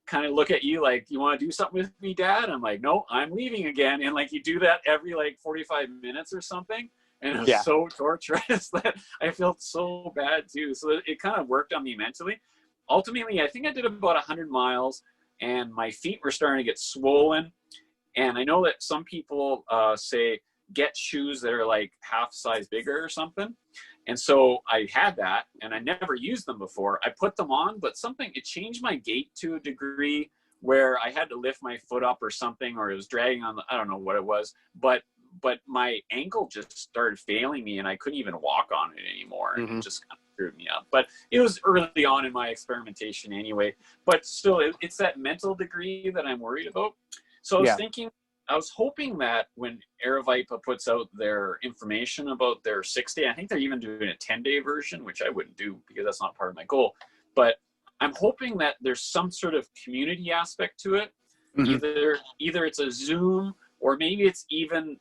kind of look at you "You want to do something with me, Dad?" I'm like, "No, I'm leaving again." And you do that every 45 minutes or something. And it was so torturous that I felt so bad too. So it kind of worked on me mentally. Ultimately, I think I did about 100 miles, and my feet were starting to get swollen. And I know that some people say get shoes that are half size bigger or something. And so I had that, and I never used them before. I put them on, but it changed my gait to a degree where I had to lift my foot up or something, or it was dragging on I don't know what it was, but my ankle just started failing me, and I couldn't even walk on it anymore. And it just kind of screwed me up. But it was early on in my experimentation anyway. But still, it's that mental degree that I'm worried about. So I was hoping that when Aravaipa puts out their information about their 6-day, I think they're even doing a 10-day version, which I wouldn't do because that's not part of my goal. But I'm hoping that there's some sort of community aspect to it. Either it's a Zoom, or maybe it's even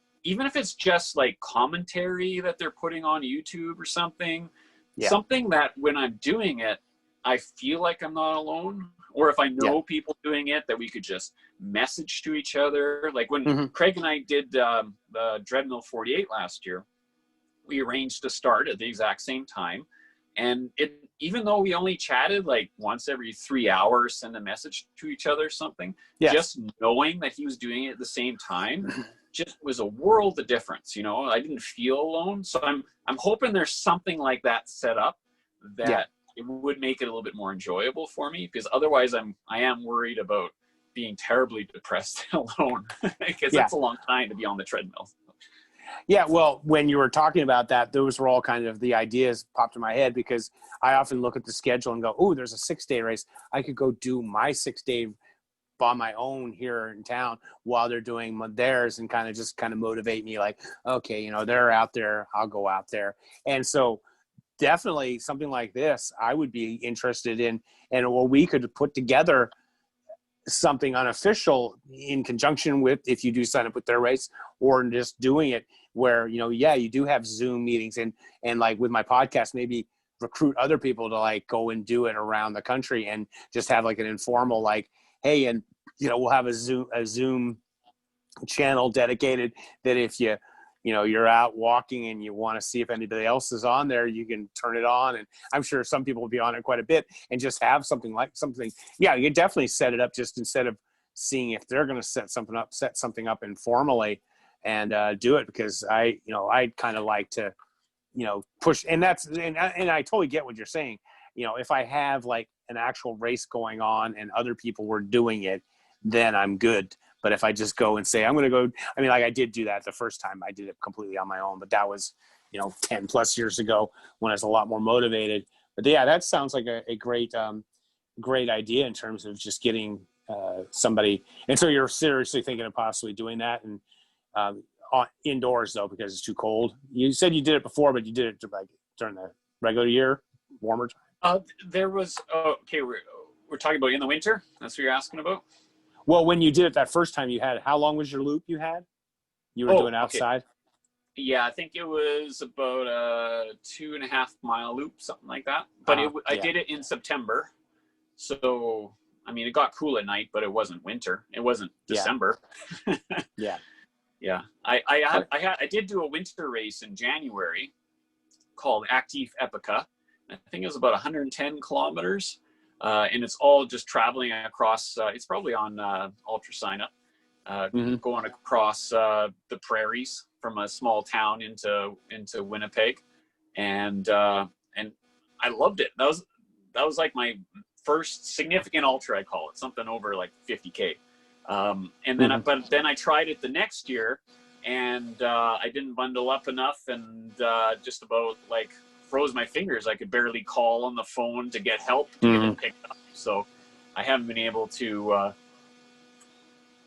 if it's just commentary that they're putting on YouTube or something, Yeah. something that when I'm doing it, I feel like I'm not alone. Or if I know people doing it, that we could just message to each other. Like when Craig and I did the Dreadmill 48 last year, we arranged to start at the exact same time. And even though we only chatted like once every 3 hours, send a message to each other or something, just knowing that he was doing it at the same time just was a world of difference. You know, I didn't feel alone. So I'm hoping there's something like that set up that it would make it a little bit more enjoyable for me, because otherwise I am worried about being terribly depressed alone, because that's a long time to be on the treadmill. Yeah, well, when you were talking about that, those were all kind of the ideas popped in my head, because I often look at the schedule and go, oh, there's a 6-day race. I could go do my 6-day on my own here in town while they're doing theirs, and kind of motivate me like, okay, you know, they're out there, I'll go out there. And so definitely something like this, I would be interested in, and we could put together something unofficial in conjunction with, if you do sign up with their race, or just doing it where, you know, you do have Zoom meetings, and like with my podcast, maybe recruit other people to like go and do it around the country, and just have like an informal, like, hey, and you know, we'll have a Zoom channel dedicated that if you're out walking and you want to see if anybody else is on there, you can turn it on. And I'm sure some people will be on it quite a bit, and just have something. Yeah, you can definitely set it up, just instead of seeing if they're going to set something up informally, and do it, because I'd kind of like to, push. And I totally get what you're saying. If I have like an actual race going on and other people were doing it, then I'm good. But if I just go and say, I'm going to go, I mean, like I did do that the first time. I did it completely on my own, but that was, 10 plus years ago when I was a lot more motivated. But yeah, that sounds like a great idea in terms of just getting somebody. And so you're seriously thinking of possibly doing that, and indoors though, because it's too cold. You said you did it before, but you did it like during the regular year, warmer time. There was, okay, we're talking about in the winter. That's what you're asking about? Well, when you did it that first time, how long was your loop you had? You were doing outside? Okay. Yeah, I think it was about a 2.5 mile loop, something like that. But I did it in September. So, I mean, it got cool at night, but it wasn't winter. It wasn't December. Yeah. Yeah. I did do a winter race in January called Active Epica. I think it was about 110 kilometers. And it's all just traveling across, it's probably on Ultra Sign Up, going across the prairies from a small town into Winnipeg. And I loved it. That was like my first significant ultra, I call it, something over like 50K. And then, but then I tried it the next year, and I didn't bundle up enough, and just about like froze my fingers. I could barely call on the phone to get help to get it picked up. So I haven't been able to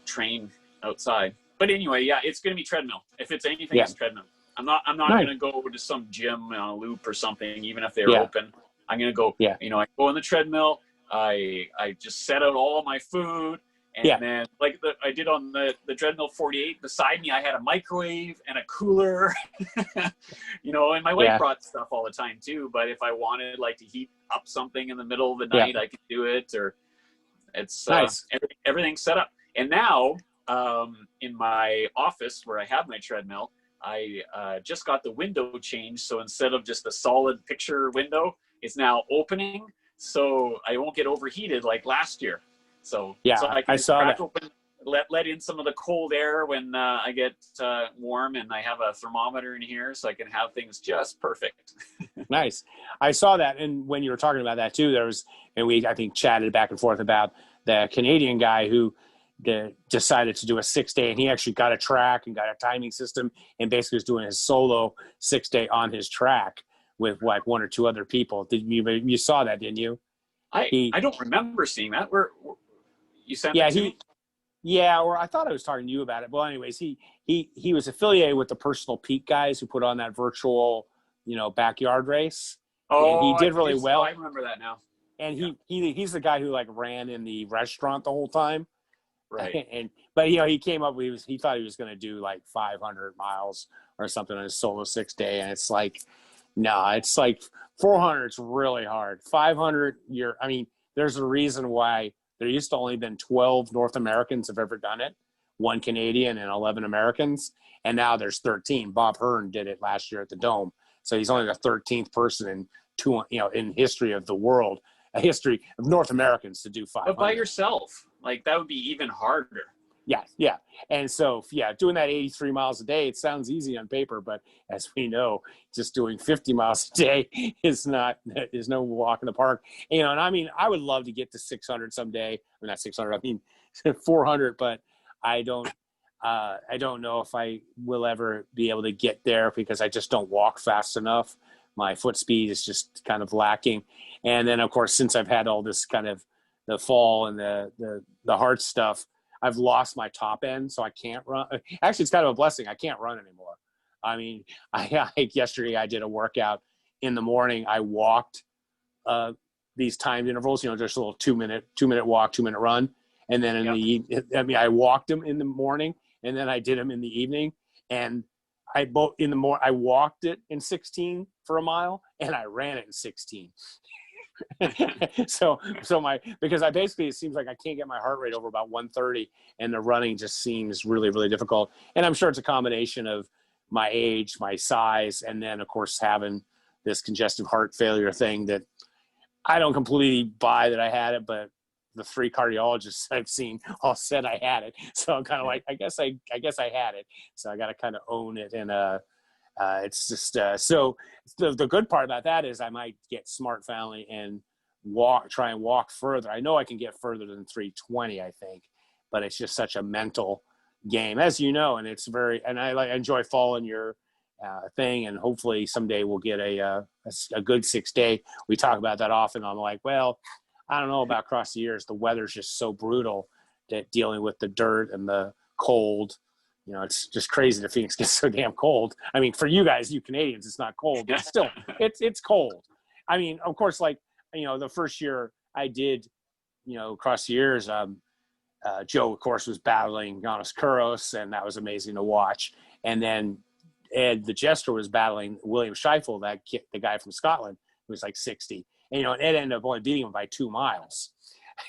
train outside. But anyway, yeah, it's going to be treadmill. If it's anything, it's treadmill. I'm not going to go to some gym on a loop or something, even if they're open. I'm going to go, I go on the treadmill. I just set out all my food. And then, like I did on the Dreadmill 48, beside me I had a microwave and a cooler, and my wife brought stuff all the time too. But if I wanted like to heat up something in the middle of the night, I could do it. Or it's nice. Everything's set up. And now in my office where I have my treadmill, I just got the window changed. So instead of just a solid picture window, it's now opening. So I won't get overheated like last year. So I saw crack open, let in some of the cold air when I get warm, and I have a thermometer in here, so I can have things just perfect. Nice. I saw that, and when you were talking about that too, we I think chatted back and forth about the Canadian guy who decided to do a 6-day, and he actually got a track and got a timing system, and basically was doing his solo 6-day on his track with like one or two other people. You saw that, didn't you? I don't remember seeing that. You sent that to me? Yeah, or I thought I was talking to you about it. Well, anyways, he was affiliated with the Personal Peak guys who put on that virtual, backyard race. Oh, and he did really well. I remember that now. And he's the guy who like ran in the restaurant the whole time. Right. But he came up with, he thought he was going to do like 500 miles or something on his solo 6-day, and it's like, No, it's like 400 is really hard. 500, I mean, there's a reason why there used to only been 12 North Americans have ever done it, one Canadian and 11 Americans. And now there's 13. Bob Hearn did it last year at the Dome. So he's only the 13th person in history of the world, a history of North Americans to do 500. But by yourself, like that would be even harder. Yeah, yeah. And so, yeah, doing that 83 miles a day, it sounds easy on paper, but as we know, just doing 50 miles a day is no walk in the park. And I mean, I would love to get to 600 someday. I mean, not 600, I mean 400, but I don't know if I will ever be able to get there because I just don't walk fast enough. My foot speed is just kind of lacking. And then, of course, since I've had all this kind of the fall and the heart stuff, I've lost my top end, so I can't run. Actually, it's kind of a blessing. I can't run anymore. I mean, yesterday I did a workout in the morning. I walked these timed intervals, just a little 2-minute walk, 2-minute run. And then I walked them in the morning and then I did them in the evening. And I walked it in 16 for a mile and I ran it in 16. Because it seems like I can't get my heart rate over about 130 and the running just seems really, really difficult. And I'm sure it's a combination of my age, my size, and then of course having this congestive heart failure thing that I don't completely buy that I had it, but the 3 cardiologists I've seen all said I had it. So I'm kind of like, I guess I had it. So I got to kind of own it. And, it's just so the good part about that is I might get smart finally and try and walk further. I know I can get further than 320, I think, but it's just such a mental game, as you know, and it's and I enjoy following your thing, and hopefully someday we'll get a good 6-day. We talk about that often. I'm like, well, I don't know about across the years. The weather's just so brutal that dealing with the dirt and the cold. It's just crazy that Phoenix gets so damn cold. I mean, for you guys, you Canadians, it's not cold, but still, it's cold. I mean, of course, like, the first year I did, across the years, Joe, of course, was battling Giannis Kouros, and that was amazing to watch. And then Ed, the jester, was battling William Scheifele, the guy from Scotland, who was like 60. And, Ed ended up only beating him by 2 miles,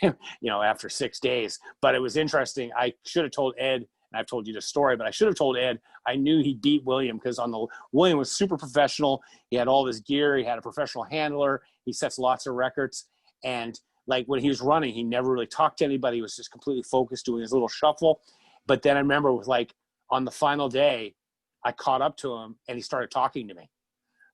after 6 days. But it was interesting. I should have told Ed, and I've told you the story, but I should have told Ed, I knew he beat William because William was super professional. He had all his gear. He had a professional handler. He sets lots of records. And like when he was running, he never really talked to anybody. He was just completely focused doing his little shuffle. But then I remember on the final day, I caught up to him and he started talking to me.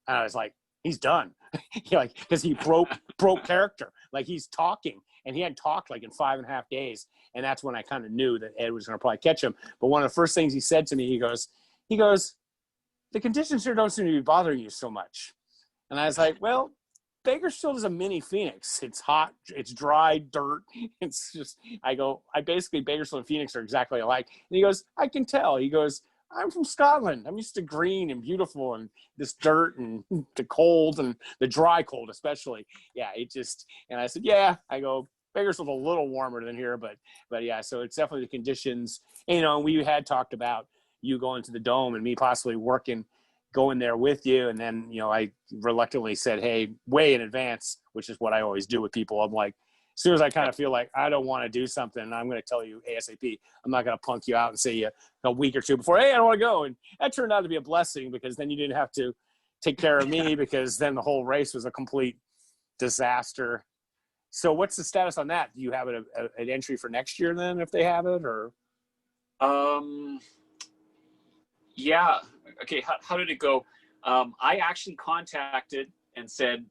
And I was like, he's done. Because he broke character. Like he's talking. And he hadn't talked like in 5.5 days. And that's when I kind of knew that Ed was going to probably catch him. But one of the first things he said to me, he goes, the conditions here don't seem to be bothering you so much. And I was like, well, Bakersfield is a mini Phoenix. It's hot. It's dry, dirt. It's just, Bakersfield and Phoenix are exactly alike. And he goes, I can tell. He goes, I'm from Scotland. I'm used to green and beautiful and this dirt and the cold and the dry cold especially. Yeah, and I said, yeah. I go, Bakersfield's a little warmer than here, but yeah, so it's definitely the conditions. And, we had talked about you going to the Dome and me possibly going there with you. And then, I reluctantly said, hey, way in advance, which is what I always do with people. I'm like, as soon as I kind of feel like I don't want to do something, I'm going to tell you ASAP. I'm not going to punk you out and say you a week or two before, hey, I don't want to go. And that turned out to be a blessing because then you didn't have to take care of me because then the whole race was a complete disaster. So what's the status on that? Do you have an entry for next year then if they have it or? Yeah. Okay. How did it go? I actually contacted and said,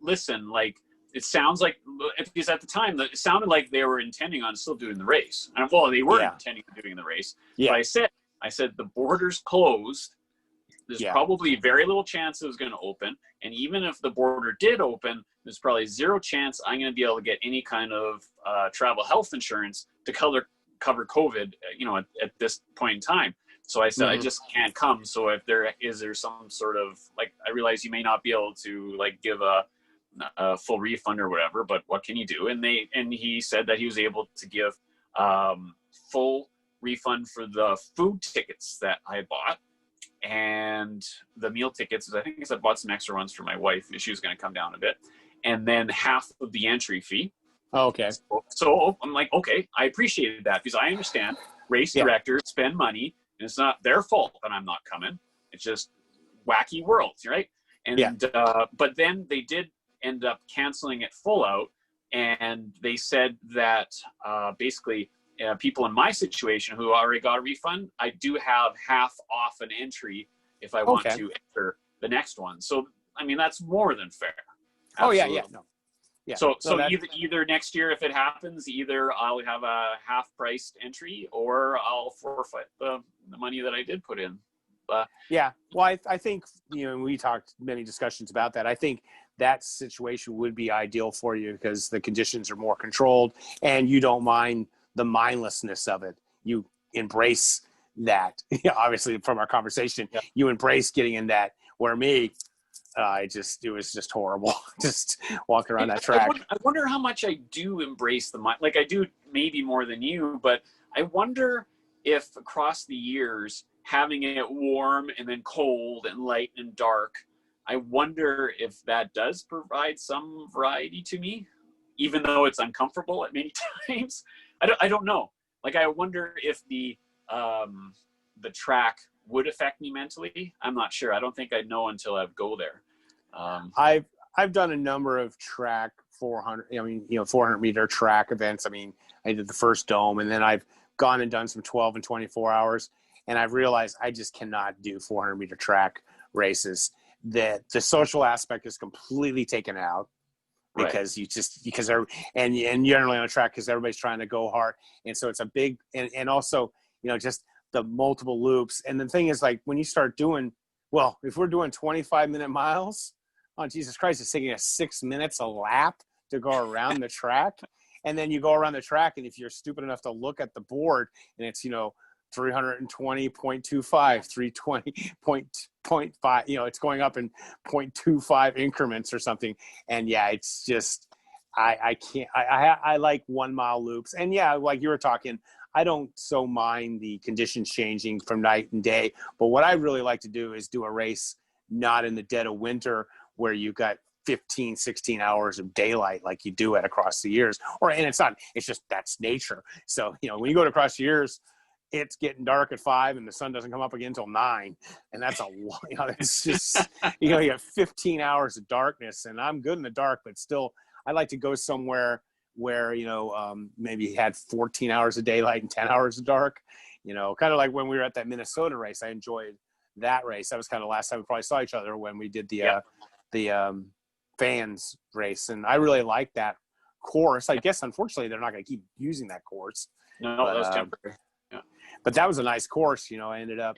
listen, like, it sounds like, because at the time it sounded like they were intending on still doing the race. And well, they were intending on doing the race. Yeah. But I said the border's closed. There's probably very little chance it was going to open. And even if the border did open, there's probably zero chance I'm going to be able to get any kind of travel health insurance to cover COVID, at this point in time. So I said, I just can't come. So if there some sort of, like, I realize you may not be able to like give a full refund or whatever, but what can you do? And he said that he was able to give full refund for the food tickets that I bought. and the meal tickets. I think I bought some extra ones for my wife. She was going to come down a bit, and then half of the entry fee. Oh, okay. So I'm like, okay, I appreciated that because I understand race directors spend money and it's not their fault that I'm not coming. It's just wacky worlds, right? And but then they did end up canceling it full out, and they said that basically people in my situation who already got a refund, I do have half off an entry if I want to enter the next one. So I mean, that's more than fair. Absolutely. Yeah. So either next year, if it happens, either I'll have a half-priced entry or I'll forfeit the money that I did put in. Well, I think, we talked many discussions about that. I think that situation would be ideal for you because the conditions are more controlled and you don't mind the mindlessness of it. You embrace that. Obviously, from our conversation, you embrace getting in that. Where me, it was just horrible, just walking around that track. I wonder how much I do embrace like I do maybe more than you, but I wonder if across the years, having it warm and then cold and light and dark, I wonder if that does provide some variety to me, even though it's uncomfortable at many times. I don't know. Like, I wonder if the track would affect me mentally. I'm not sure. I don't think I'd know until I go there. I've done a number of track 400 meter track events. I mean, I did the first dome, and then I've gone and done some 12 and 24 hours, and I've realized I just cannot do 400 meter track races. That the social aspect is completely taken out because you're generally on a track because everybody's trying to go hard, and so it's a big and also just the multiple loops. And the thing is, like, when you start doing, well, if we're doing 25-minute miles, oh, Jesus Christ, it's taking us 6 minutes a lap to go around the track. And then you go around the track, and if you're stupid enough to look at the board and it's, 320.25, 320.5, it's going up in 0.25 increments or something. And it's just, I can't, I like 1 mile loops. And like you were talking, I don't so mind the conditions changing from night and day, but what I really like to do is do a race not in the dead of winter where you got 15, 16 hours of daylight like you do at across the years. And it's just, that's nature. So, when you go to across the years, it's getting dark at 5 and the sun doesn't come up again until 9. And that's it's just, you got 15 hours of darkness, and I'm good in the dark, but still I like to go somewhere where, maybe you had 14 hours of daylight and 10 hours of dark, kind of like when we were at that Minnesota race. I enjoyed that race. That was kind of the last time we probably saw each other, when we did the fans race. And I really liked that course. I guess, unfortunately, they're not going to keep using that course. No, that was temporary. But that was a nice course. I ended up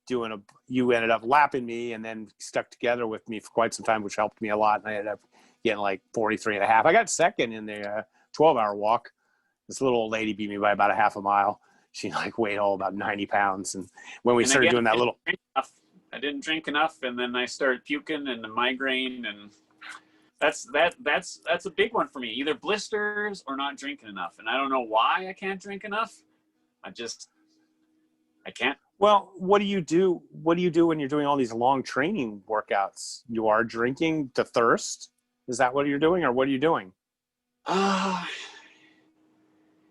you ended up lapping me and then stuck together with me for quite some time, which helped me a lot. And I ended up getting like 43 and a half. I got second in the 12-hour walk. This little old lady beat me by about a half a mile. She weighed about 90 pounds. And when we started doing that I didn't drink enough, and then I started puking and the migraine, and that's a big one for me. Either blisters or not drinking enough. And I don't know why I can't drink enough. I can't. Well, what do you do? What do you do when you're doing all these long training workouts? You are drinking to thirst? Is that what you're doing, or what are you doing?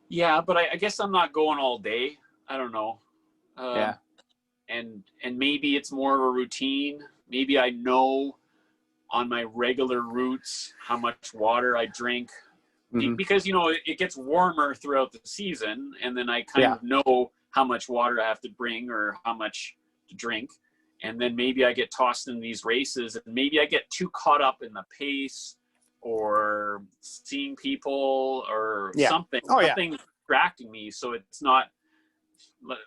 Yeah, but I guess I'm not going all day. I don't know. And maybe it's more of a routine. Maybe I know on my regular routes how much water I drink. Mm-hmm. Because, it gets warmer throughout the season, and then I kind of know how much water I have to bring or how much to drink. And then maybe I get tossed in these races, and maybe I get too caught up in the pace or seeing people or something distracting me. So it's not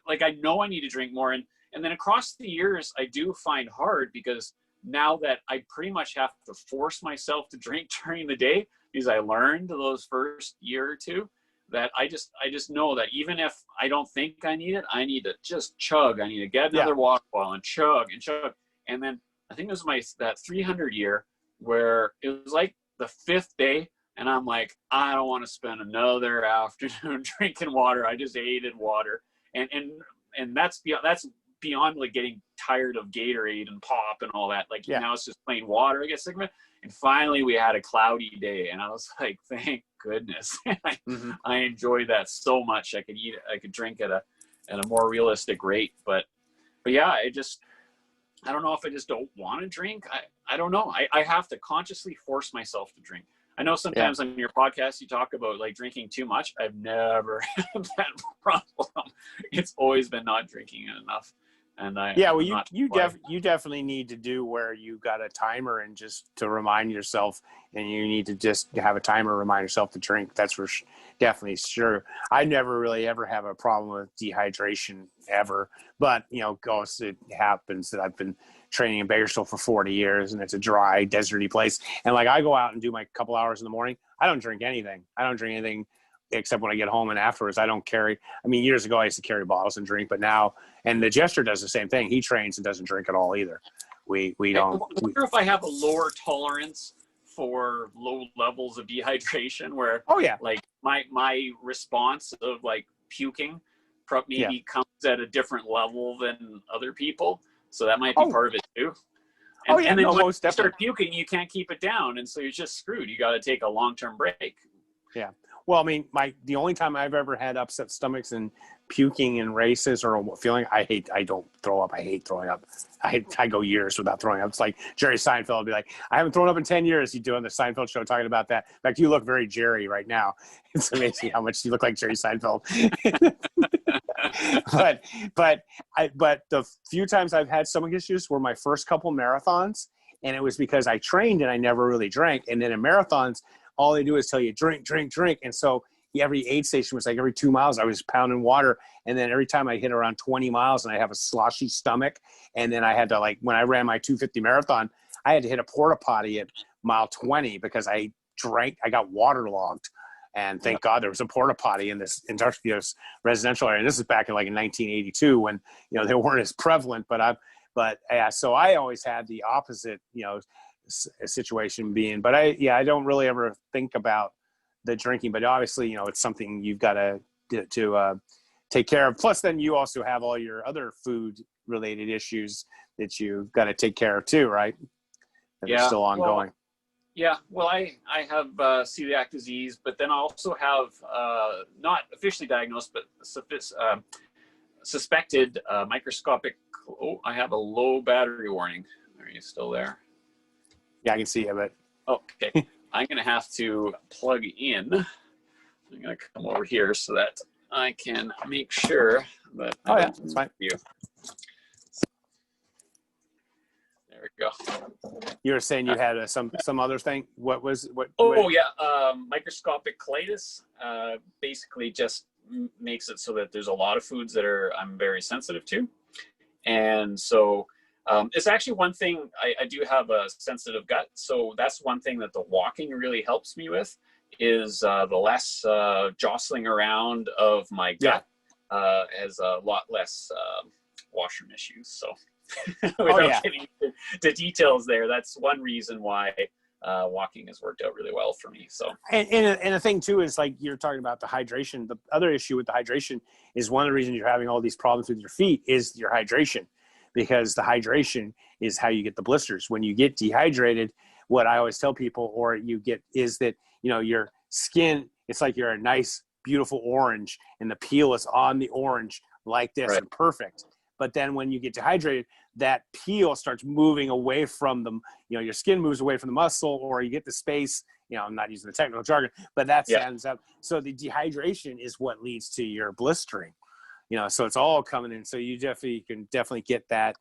like, I know I need to drink more. And then across the years, I do find hard, because now that I pretty much have to force myself to drink during the day, because I learned those first year or two that I just know that even if I don't think I need it, I need to just chug. I need to get another water bottle and chug and chug. And then I think it was that 300 year where it was like the 5th day, and I'm like, I don't want to spend another afternoon drinking water. I just hated water. And that's beyond like getting tired of Gatorade and pop and all that. Like now it's just plain water. I get sick of it. And finally we had a cloudy day and I was like, thank goodness. I enjoyed that so much. I could drink at a more realistic rate. But yeah, I don't know if I just don't want to drink. I don't know. I have to consciously force myself to drink. I know sometimes on your podcast you talk about like drinking too much. I've never had that problem. It's always been not drinking enough. And you definitely need to do where you got a timer and just to remind yourself, and you need to just have a timer remind yourself to drink. That's for definitely sure. I never really ever have a problem with dehydration ever, but it happens that I've been training in Bakersfield for 40 years and it's a dry, deserty place. And like I go out and do my couple hours in the morning. I don't drink anything. Except when I get home and afterwards. I don't carry. I mean, years ago I used to carry bottles and drink, but now, and the Jester does the same thing. He trains and doesn't drink at all either. We don't. I wonder if I have a lower tolerance for low levels of dehydration where, like my response of like puking maybe comes at a different level than other people. So that might be part of it too. And then when you start puking, you can't keep it down. And so you're just screwed. You got to take a long-term break. Yeah. Well, I mean, the only time I've ever had upset stomachs and puking in races or feeling, I don't throw up. I hate throwing up. I go years without throwing up. It's like Jerry Seinfeld would be like, I haven't thrown up in 10 years. You do on the Seinfeld show talking about that. In fact, you look very Jerry right now. It's amazing how much you look like Jerry Seinfeld. but the few times I've had stomach issues were my first couple marathons, and it was because I trained and I never really drank. And then in marathons, all they do is tell you drink, drink, drink. And so every aid station was like every 2 miles I was pounding water. And then every time I hit around 20 miles and I have a sloshy stomach. And then I had to, like, when I ran my 250 marathon, I had to hit a porta potty at mile 20 because I got waterlogged. And thank God there was a porta potty in this industrial residential area. And this is back in 1982 when, they weren't as prevalent, so I always had the opposite, situation being, but I don't really ever think about the drinking, but obviously, it's something you've got to take care of. Plus then you also have all your other food related issues that you've got to take care of too, right? That are still ongoing. Well, I have celiac disease, but then I also have not officially diagnosed, but suspected microscopic. I have a low battery warning. Are you still there? Yeah, I can see you, but okay. I'm gonna have to plug in. I'm gonna come over here so that I can make sure that. That's fine. You. There we go. You were saying you had some other thing. What? Microscopic colitis. Basically, just makes it so that there's a lot of foods that I'm very sensitive to, and so. It's actually one thing. I do have a sensitive gut, so that's one thing that the walking really helps me with is the less jostling around of my gut has a lot less washroom issues. So without getting into details there, that's one reason why walking has worked out really well for me. So and the thing too is like you're talking about the hydration. The other issue with the hydration is one of the reasons you're having all these problems with your feet is your hydration. Because the hydration is how you get the blisters. When you get dehydrated, what I always tell people, is that, your skin, it's like you're a nice, beautiful orange and the peel is on the orange like this and perfect. But then when you get dehydrated, that peel starts moving away from them. Your skin moves away from the muscle or you get the space, I'm not using the technical jargon, but that ends up. So the dehydration is what leads to your blistering. So it's all coming in. So you can definitely get that.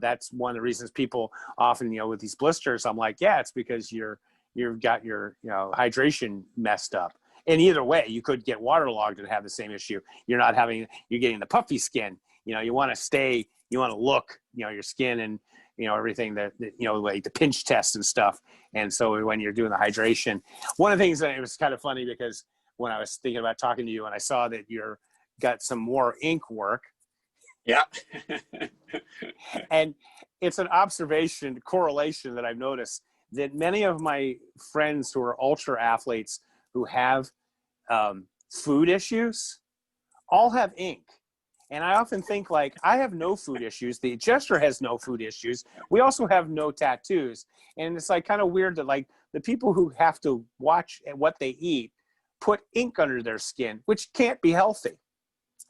That's one of the reasons people often, with these blisters, I'm like, it's because you've got your, hydration messed up. And either way, you could get waterlogged and have the same issue. You're getting the puffy skin. You want to look, your skin and, everything that, like the pinch test and stuff. And so when you're doing the hydration, one of the things that it was kind of funny because when I was thinking about talking to you and I saw that you're got some more ink work. Yeah. And it's an correlation that I've noticed that many of my friends who are ultra athletes who have food issues all have ink. And I often think, like, I have no food issues. The adjuster has no food issues. We also have no tattoos. And it's like kind of weird that, like, the people who have to watch what they eat put ink under their skin, which can't be healthy.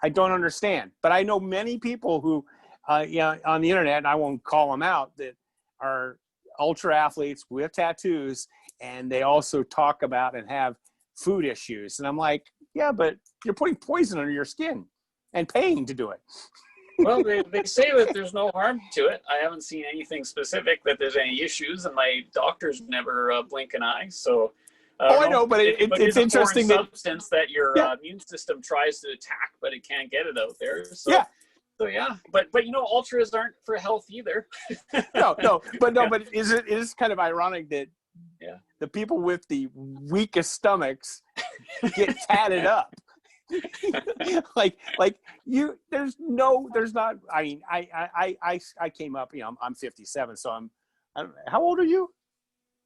I don't understand. But I know many people who, on the internet, and I won't call them out, that are ultra athletes with tattoos, and they also talk about and have food issues. And I'm like, yeah, but you're putting poison under your skin and paying to do it. Well, they say that there's no harm to it. I haven't seen anything specific that there's any issues, and my doctors never blink an eye. So, I know, but it's interesting that substance that your immune system tries to attack, but it can't get it out there. So, yeah, but ultras aren't for health either. but it is kind of ironic that the people with the weakest stomachs get tatted up. like you, there's not. I mean, I came up. I'm 57, so I'm how old are you?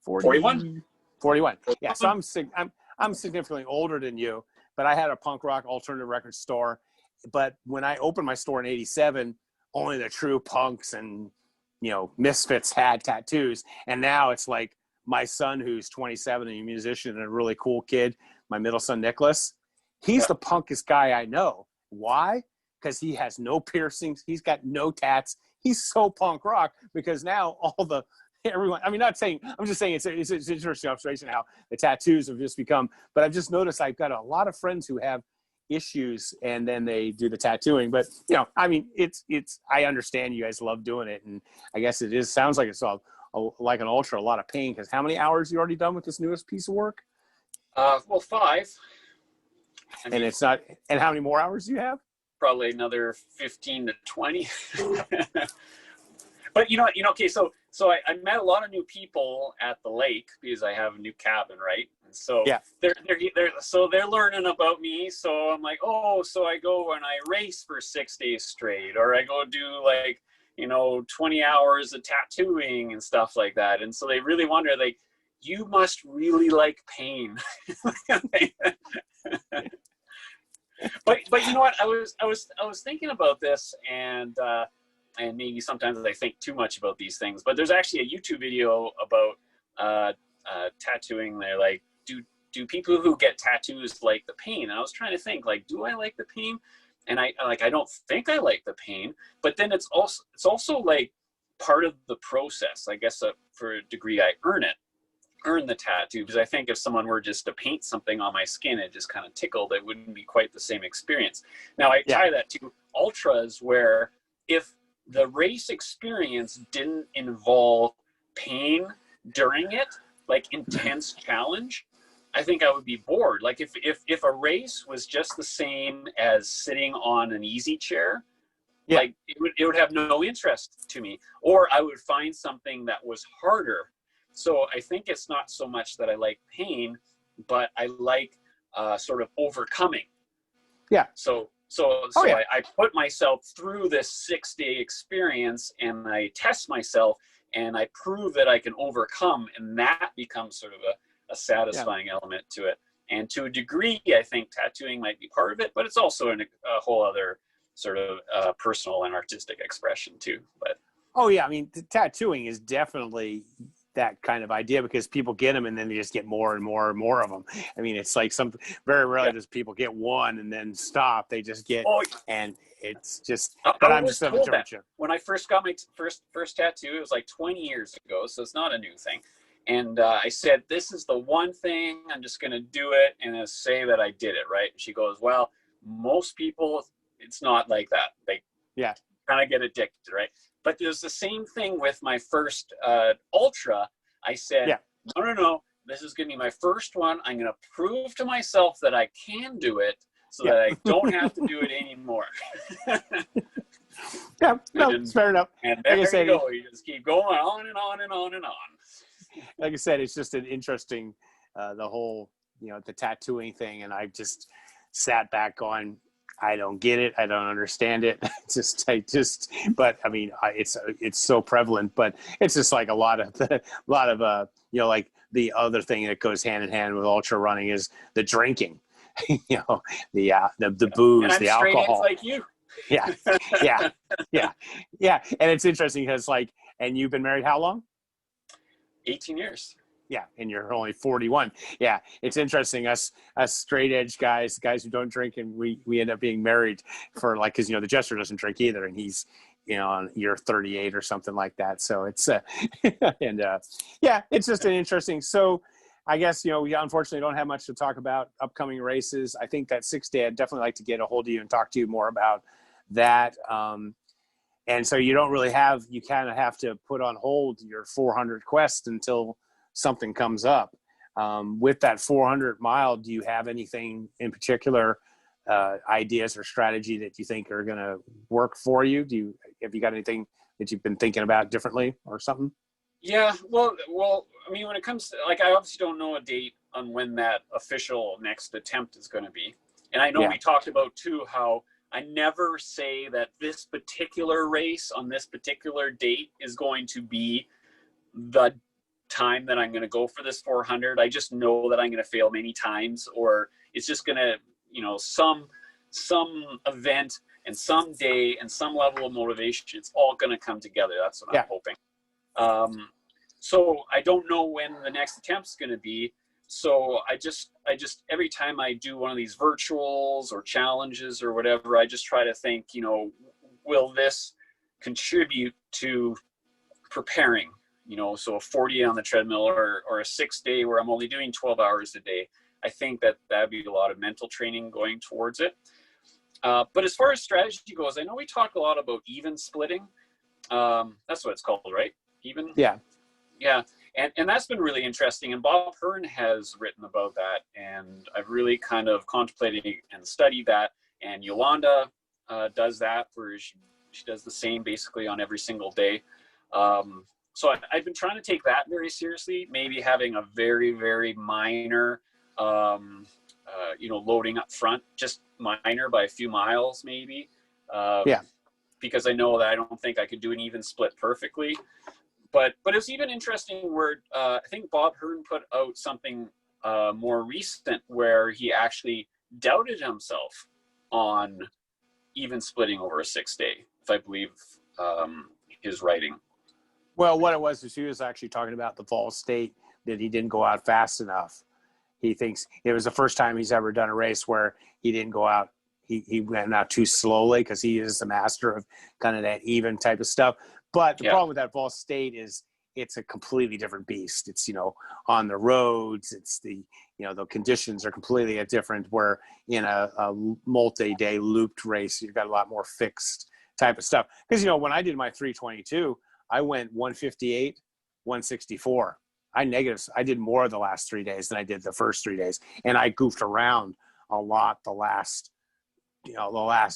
41. 41. Yeah, so I'm significantly older than you. But I had a punk rock alternative record store. But when I opened my store in '87, only the true punks and misfits had tattoos. And now it's like my son, who's 27 and a musician and a really cool kid, my middle son Nicholas. He's the punkest guy I know. Why? Because he has no piercings. He's got no tats. He's so punk rock because now everyone, I'm just saying it's an interesting observation how the tattoos have just become, but I've just noticed I've got a lot of friends who have issues and then they do the tattooing. But, I understand you guys love doing it. And I guess sounds like it's like an ultra, a lot of pain, because how many hours you already done with this newest piece of work? 5. And it's not, and how many more hours do you have? Probably another 15 to 20. But okay, so I met a lot of new people at the lake because I have a new cabin, right? And so they're learning about me. So I'm like, so I go and I race for 6 days straight, or I go do 20 hours of tattooing and stuff like that. And so they really wonder, like, you must really like pain. But you know what? I was thinking about this, and maybe sometimes I think too much about these things. But there's actually a YouTube video about tattooing. They're like, do people who get tattoos like the pain? And I was trying to think, like, do I like the pain? And I don't think I like the pain. But then it's also like part of the process. I guess for a degree I earn the tattoo, because I think if someone were just to paint something on my skin, it just kind of tickled, it wouldn't be quite the same experience. Now I tie that to ultras, where if the race experience didn't involve pain during it, like intense challenge, I think I would be bored. Like if a race was just the same as sitting on an easy chair, like it would have no interest to me, or I would find something that was harder. So I think it's not so much that I like pain, but I like sort of overcoming. Yeah. So I put myself through this 6-day experience, and I test myself, and I prove that I can overcome, and that becomes sort of a satisfying element to it. And to a degree, I think tattooing might be part of it, but it's also a whole other sort of personal and artistic expression too. But tattooing is definitely that kind of idea, because people get them and then they just get more and more and more of them. I mean, it's like very rarely does people get one and then stop. They just get, and it's just, but I'm just told that when I first got my first tattoo, it was like 20 years ago. So it's not a new thing. And I said, this is the one thing, I'm just going to do it and say that I did it. Right. And she goes, well, most people, it's not like that. They kind of get addicted. Right. But there's the same thing with my first ultra. I said, no, this is going to be my first one. I'm going to prove to myself that I can do it so that I don't have to do it anymore. It's fair enough. And there you go. You just keep going on and on and on and on. Like I said, it's just an interesting, the whole, the tattooing thing. And I just sat back going, I don't get it. I don't understand it. But I mean, it's so prevalent, but it's just like a lot of like the other thing that goes hand in hand with ultra running is the drinking, the booze, and I'm the alcohol. like you. Yeah, yeah, yeah, yeah. And it's interesting because like, and you've been married how long? 18 years. Yeah, and you're only 41. Yeah, it's interesting. Us straight edge guys who don't drink, and we end up being married for like, because the Jester doesn't drink either, and he's on year 38 or something like that. So it's and yeah, it's just an interesting. So I guess we unfortunately don't have much to talk about upcoming races. I think that 6 day, I'd definitely like to get a hold of you and talk to you more about that. And so you don't really you kind of have to put on hold your 400 quest until something comes up. With that 400 mile, do you have anything in particular, ideas or strategy that you think are going to work for you? Have you got anything that you've been thinking about differently or something? Yeah, well, I mean, when it comes to, like, I obviously don't know a date on when that official next attempt is going to be. And I know we talked about too, how I never say that this particular race on this particular date is going to be the time that I'm going to go for this 400. I just know that I'm going to fail many times, or it's just going to, some event and some day and some level of motivation, it's all going to come together. That's what I'm hoping. So I don't know when the next attempt's going to be. So I just every time I do one of these virtuals or challenges or whatever, I just try to think, will this contribute to preparing? So a 40 on the treadmill or a 6 day where I'm only doing 12 hours a day. I think that'd be a lot of mental training going towards it. But as far as strategy goes, I know we talk a lot about even splitting. That's what it's called, right? Even? Yeah. Yeah. And that's been really interesting. And Bob Hearn has written about that. And I've really kind of contemplated and studied that. And Yolanda does that, where she does the same basically on every single day. So I've been trying to take that very seriously, maybe having a very, very minor, loading up front, just minor by a few miles maybe. Because I know that I don't think I could do an even split perfectly. But it's even interesting where I think Bob Hearn put out something more recent where he actually doubted himself on even splitting over a 6 day, if I believe his writing. Well, what it was is he was actually talking about the Fall State, that he didn't go out fast enough. He thinks it was the first time he's ever done a race where he didn't go out. He went out too slowly because he is the master of kind of that even type of stuff. But the problem with that Fall State is it's a completely different beast. It's, on the roads, it's the conditions are completely different, where in a multi-day looped race, you've got a lot more fixed type of stuff. Because, when I did my 322, I went 158, 164. I did more the last 3 days than I did the first 3 days. And I goofed around a lot the last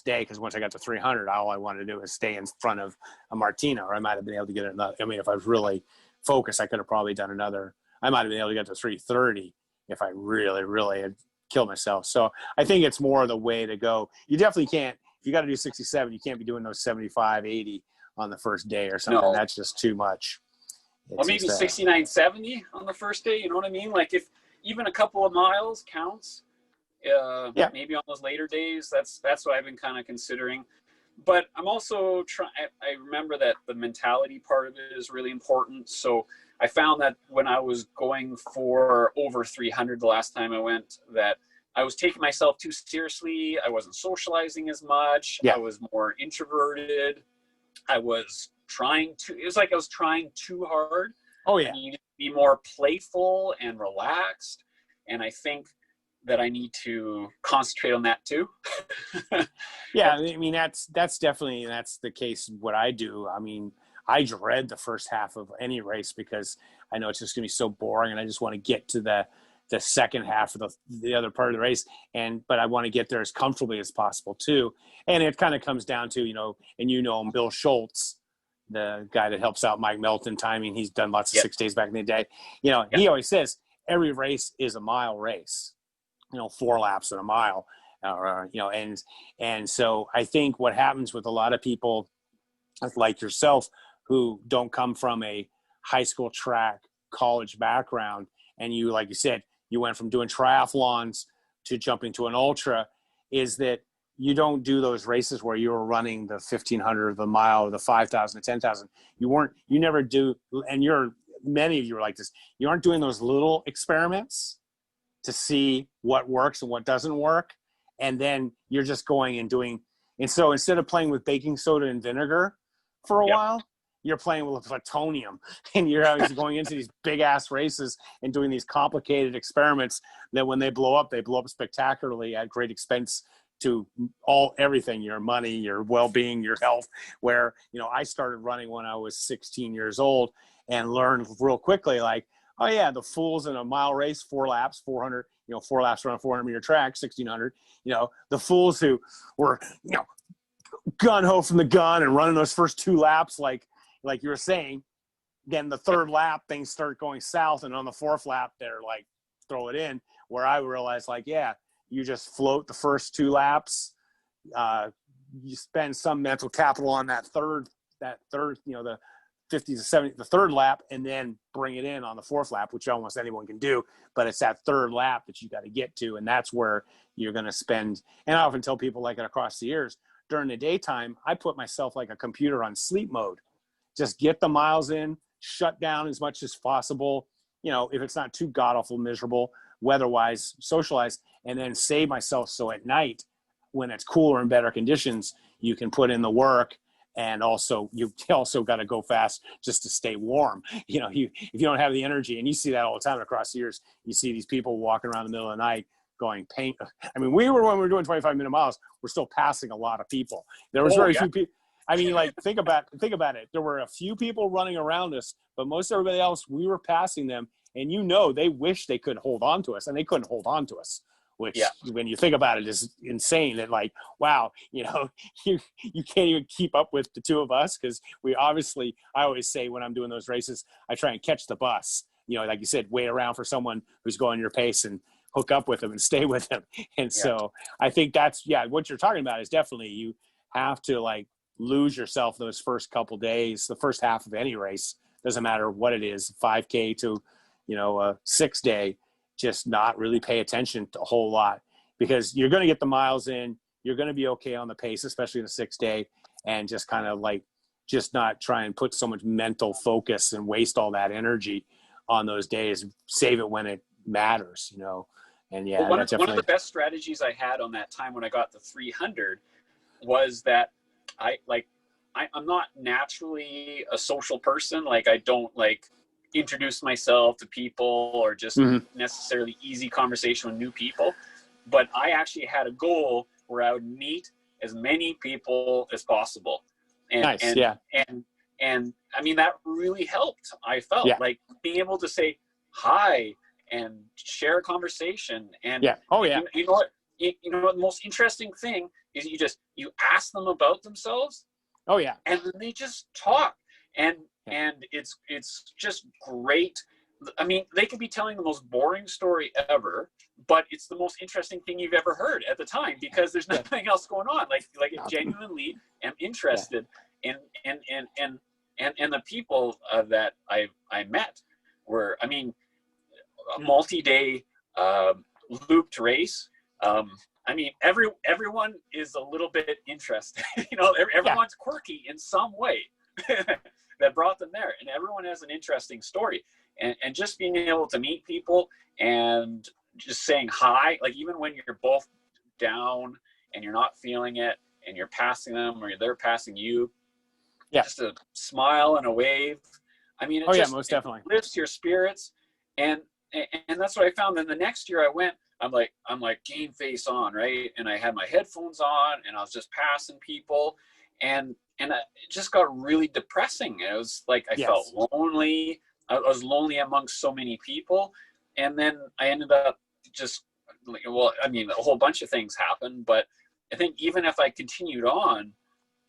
day, because once I got to 300, all I wanted to do was stay in front of a Martina, or I might have been able to get another. I mean, if I was really focused, I could have probably done another. I might have been able to get to 330 if I really, really had killed myself. So I think it's more the way to go. You definitely can't, if you got to do 67, you can't be doing those 75, 80 on the first day or something. No. That's just too much. Or maybe 69, 70 on the first day. You know what I mean? Like, if even a couple of miles counts, maybe on those later days, that's what I've been kind of considering. But I'm also I remember that the mentality part of it is really important. So I found that when I was going for over 300 the last time I went, that I was taking myself too seriously. I wasn't socializing as much. I was more introverted. It was like I was trying too hard. Oh yeah. I needed to be more playful and relaxed. And I think that I need to concentrate on that too. Yeah. I mean, that's definitely, that's the case. What I do, I mean, I dread the first half of any race because I know it's just gonna be so boring, and I just want to get to the second half of the other part of the race. But I want to get there as comfortably as possible too. And it kind of comes down to, him, Bill Schultz, the guy that helps out Mike Melton timing. He's done lots of 6 days back in the day. He always says every race is a mile race, 4 laps in a mile, and so I think what happens with a lot of people like yourself who don't come from a high school track, college background, and you, like you said, you went from doing triathlons to jumping to an ultra, is that you don't do those races where you were running the 1,500, the mile, the 5,000, the 10,000. You never do. And many of you are like this. You aren't doing those little experiments to see what works and what doesn't work. And then you're just going and doing. And so instead of playing with baking soda and vinegar for a while, you're playing with plutonium, and you're going into these big ass races and doing these complicated experiments that when they blow up spectacularly at great expense to everything, your money, your well-being, your health. Where, I started running when I was 16 years old and learned real quickly, like, oh yeah, the fools in a mile race, 4 laps, 400, 4 laps around a 400-meter track, 1,600, the fools who were, gun-ho from the gun and running those first 2 laps, like you were saying, then the 3rd lap, things start going south. And on the 4th lap, they're like, throw it in, where I realized, like, yeah, you just float the first 2 laps. You spend some mental capital on that third, the 50 to 70, the 3rd lap, and then bring it in on the 4th lap, which almost anyone can do. But it's that 3rd lap that you got to get to. And that's where you're going to spend. And I often tell people, like, across the years, during the daytime, I put myself like a computer on sleep mode. Just get the miles in, shut down as much as possible. If it's not too god awful miserable, weather-wise, socialize, and then save myself so at night, when it's cooler and better conditions, you can put in the work. And also, you also got to go fast just to stay warm. If you don't have the energy, and you see that all the time across the years, you see these people walking around in the middle of the night going paint. I mean, when we were doing 25-minute miles, we're still passing a lot of people. There was very few people. I mean, like, think about it. There were a few people running around us, but most everybody else, we were passing them. And they wish they could hold on to us, and they couldn't hold on to us, which when you think about it is insane. That, like, wow, you can't even keep up with the 2 of us, because I always say when I'm doing those races, I try and catch the bus, like you said, wait around for someone who's going your pace and hook up with them and stay with them. And so I think that's, what you're talking about is definitely, you have to, like, lose yourself those first couple days, the first half of any race, doesn't matter what it is, 5K to, a 6-day, just not really pay attention to a whole lot, because you're going to get the miles in, you're going to be okay on the pace, especially in a 6-day, and just kind of like, just not try and put so much mental focus and waste all that energy on those days. Save it when it matters, And well, one of the best strategies I had on that time when I got the 300 was that I'm not naturally a social person. Like, I don't like introduce myself to people or just necessarily easy conversation with new people. But I actually had a goal where I would meet as many people as possible. And I mean, that really helped. I felt like being able to say hi and share a conversation. And you know what? The most interesting thing is you ask them about themselves. Oh yeah. And then they just talk. And it's just great. I mean, they could be telling the most boring story ever, but it's the most interesting thing you've ever heard at the time, because there's nothing else going on. Like I genuinely am interested in the people that I met were, I mean, a multi-day looped race. I mean, everyone is a little bit interested. Everyone's quirky in some way that brought them there, and everyone has an interesting story. And just being able to meet people and just saying hi, like even when you're both down and you're not feeling it, and you're passing them or they're passing you, just a smile and a wave. I mean, most definitely lifts your spirits, and that's what I found. Then the next year I went. I'm like game face on, right? And I had my headphones on, and I was just passing people, and it just got really depressing. It was like I felt lonely. I was lonely amongst so many people, and then I ended up just I mean, a whole bunch of things happened, but I think even if I continued on,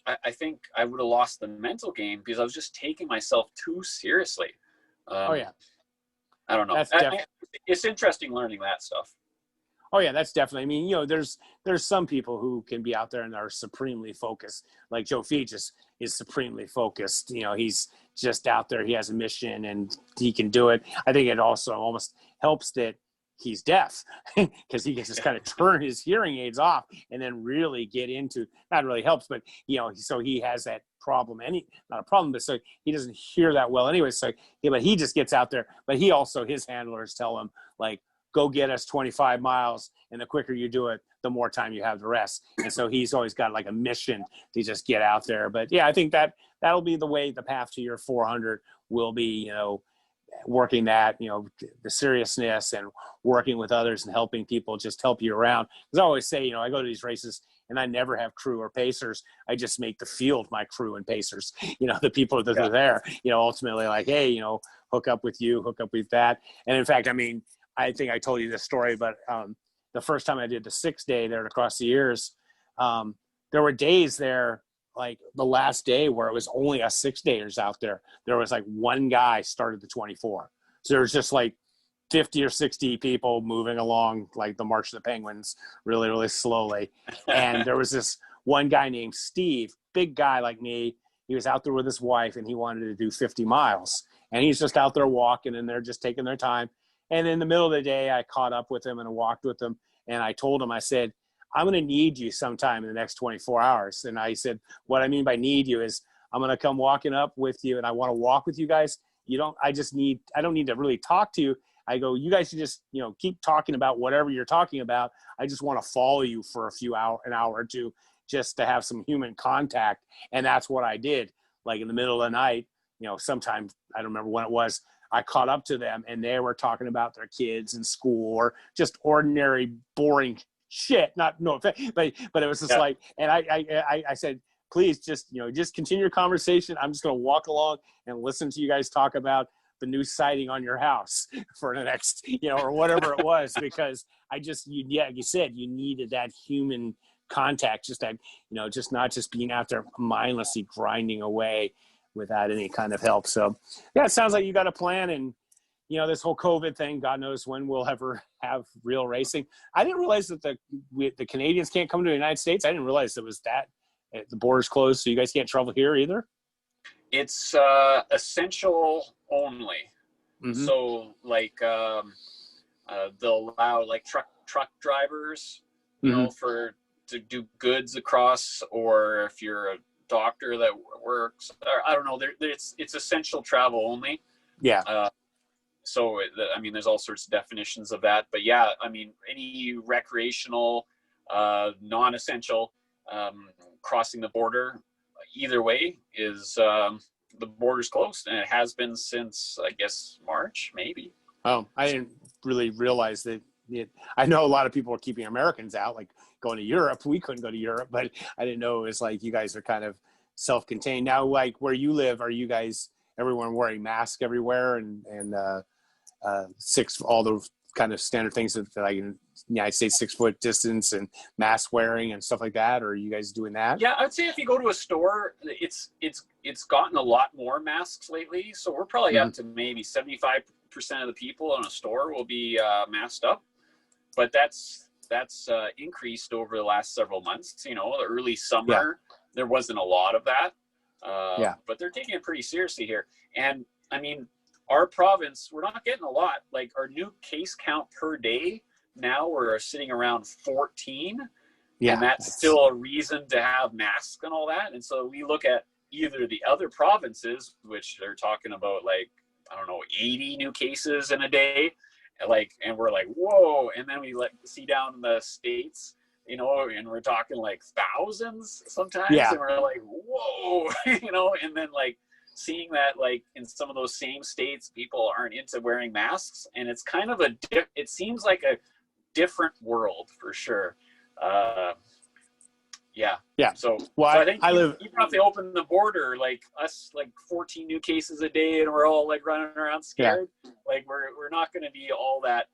I think I would have lost the mental game, because I was just taking myself too seriously. I don't know. It's interesting learning that stuff. Oh yeah, that's definitely. I mean, there's some people who can be out there and are supremely focused. Like Joe Feach is supremely focused. He's just out there. He has a mission and he can do it. I think it also almost helps that he's deaf because he can just kind of turn his hearing aids off and then really get into, not really helps, but so he has that problem, not a problem, but so he doesn't hear that well anyway. So but he just gets out there, but he also, his handlers tell him like, go get us 25 miles. And the quicker you do it, the more time you have to rest. And so he's always got like a mission to just get out there. But yeah, I think that'll be the path to your 400 will be, working that, the seriousness and working with others and helping people just help you around. Because I always say, I go to these races and I never have crew or pacers. I just make the field my crew and pacers, the people that are there, ultimately like, hey, hook up with you, hook up with that. And in fact, I mean, I think I told you this story, but the first time I did the 6-day there across the years, there were days there, like the last day where it was only us 6-dayers out there. There was like one guy started the 24. So there was just like 50 or 60 people moving along like the March of the Penguins really, really slowly. And there was this one guy named Steve, big guy like me. He was out there with his wife and he wanted to do 50 miles. And he's just out there walking and they're just taking their time. And in the middle of the day, I caught up with him and I walked with him. And I told him, I said, I'm going to need you sometime in the next 24 hours. And I said, what I mean by need you is I'm going to come walking up with you and I want to walk with you guys. I don't need to really talk to you. I go, you guys should just, keep talking about whatever you're talking about. I just want to follow you for an hour or two, just to have some human contact. And that's what I did. Like in the middle of the night, sometime, I don't remember when it was, I caught up to them and they were talking about their kids in school or just ordinary, boring shit. No offense, but it was just like, and I said, please just continue your conversation. I'm just going to walk along and listen to you guys talk about the new siding on your house for the next, or whatever it was, because like you said, you needed that human contact, just that, just not just being out there mindlessly grinding away without any kind of help. So yeah, it sounds like you got a plan. And this whole COVID thing, God knows when we'll ever have real racing. I didn't realize that the Canadians can't come to the United States. I didn't realize it was that the border's closed, so you guys can't travel here either. It's essential only. Mm-hmm. So like they'll allow like truck drivers, to do goods across, or if you're a doctor that works, or I don't know, it's essential travel only. Yeah. So, I mean, there's all sorts of definitions of that. But yeah, I mean, any recreational, non-essential crossing the border, either way, is the border's closed. And it has been since, I guess, March, maybe. Oh, I didn't really realize that. I know a lot of people are keeping Americans out, like going to Europe. We couldn't go to Europe, but I didn't know it was like you guys are kind of self-contained. Now, like where you live, are you guys, everyone wearing masks everywhere and all the kind of standard things that like in the United States, 6 foot distance and mask wearing and stuff like that? Or are you guys doing that? Yeah, I would say if you go to a store, it's gotten a lot more masks lately. So we're probably up to maybe 75% of the people in a store will be masked up. But that's increased over the last several months. The early summer, there wasn't a lot of that. But they're taking it pretty seriously here. And I mean, our province, we're not getting a lot. Like our new case count per day now, we're sitting around 14. And that's still a reason to have masks and all that. And so we look at either the other provinces, which they're talking about like, I don't know, 80 new cases in a day. And we're like, whoa. And then we see down in the States, and we're talking like thousands sometimes. Yeah. And we're like, whoa, and then like seeing that like in some of those same states, people aren't into wearing masks. And it's kind of it seems like a different world for sure. Yeah. So I think even if they open the border, like us, like 14 new cases a day, and we're all like running around scared. Yeah. Like we're not going to be all that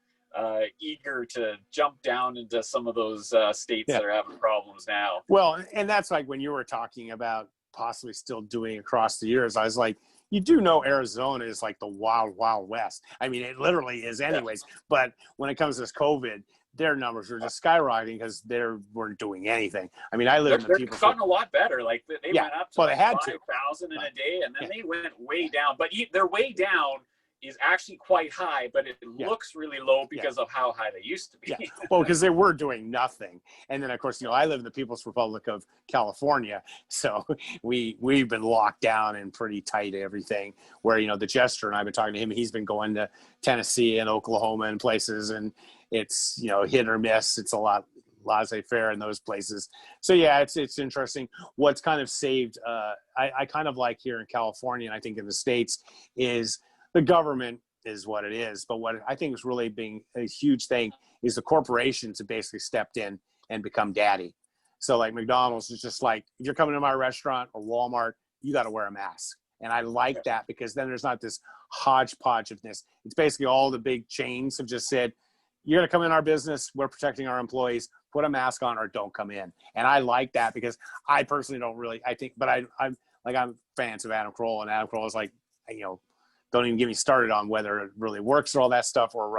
eager to jump down into some of those states that are having problems now. Well, and that's like when you were talking about possibly still doing across the years, I was like, you do know Arizona is like the wild, wild west. I mean, it literally is anyways. Yeah. But when it comes to this COVID, their numbers were just skyrocketing because they weren't doing anything. I mean, I live in the people. They've gotten a lot better. Like they went up to 5,000 in a day, and then they went way down. But they're way down is actually quite high, but it looks really low because of how high they used to be. Yeah. Well, because they were doing nothing. And then, of course, I live in the People's Republic of California. So we've been locked down and pretty tight everything where, the Jester, and I've been talking to him, he's been going to Tennessee and Oklahoma and places, and it's, hit or miss. It's a lot laissez-faire in those places. So yeah, it's interesting. What's kind of saved, I kind of like here in California, and I think in the States, is the government is what it is. But what I think is really being a huge thing is the corporations have basically stepped in and become daddy. So like McDonald's is just like, if you're coming to my restaurant or Walmart, you got to wear a mask. And I like that because then there's not this hodgepodge of this. It's basically all the big chains have just said, you're going to come in our business, we're protecting our employees, put a mask on or don't come in. And I like that because I personally don't really, but I'm fans of Adam Carolla, and Adam Carolla is like, don't even get me started on whether it really works or all that stuff, or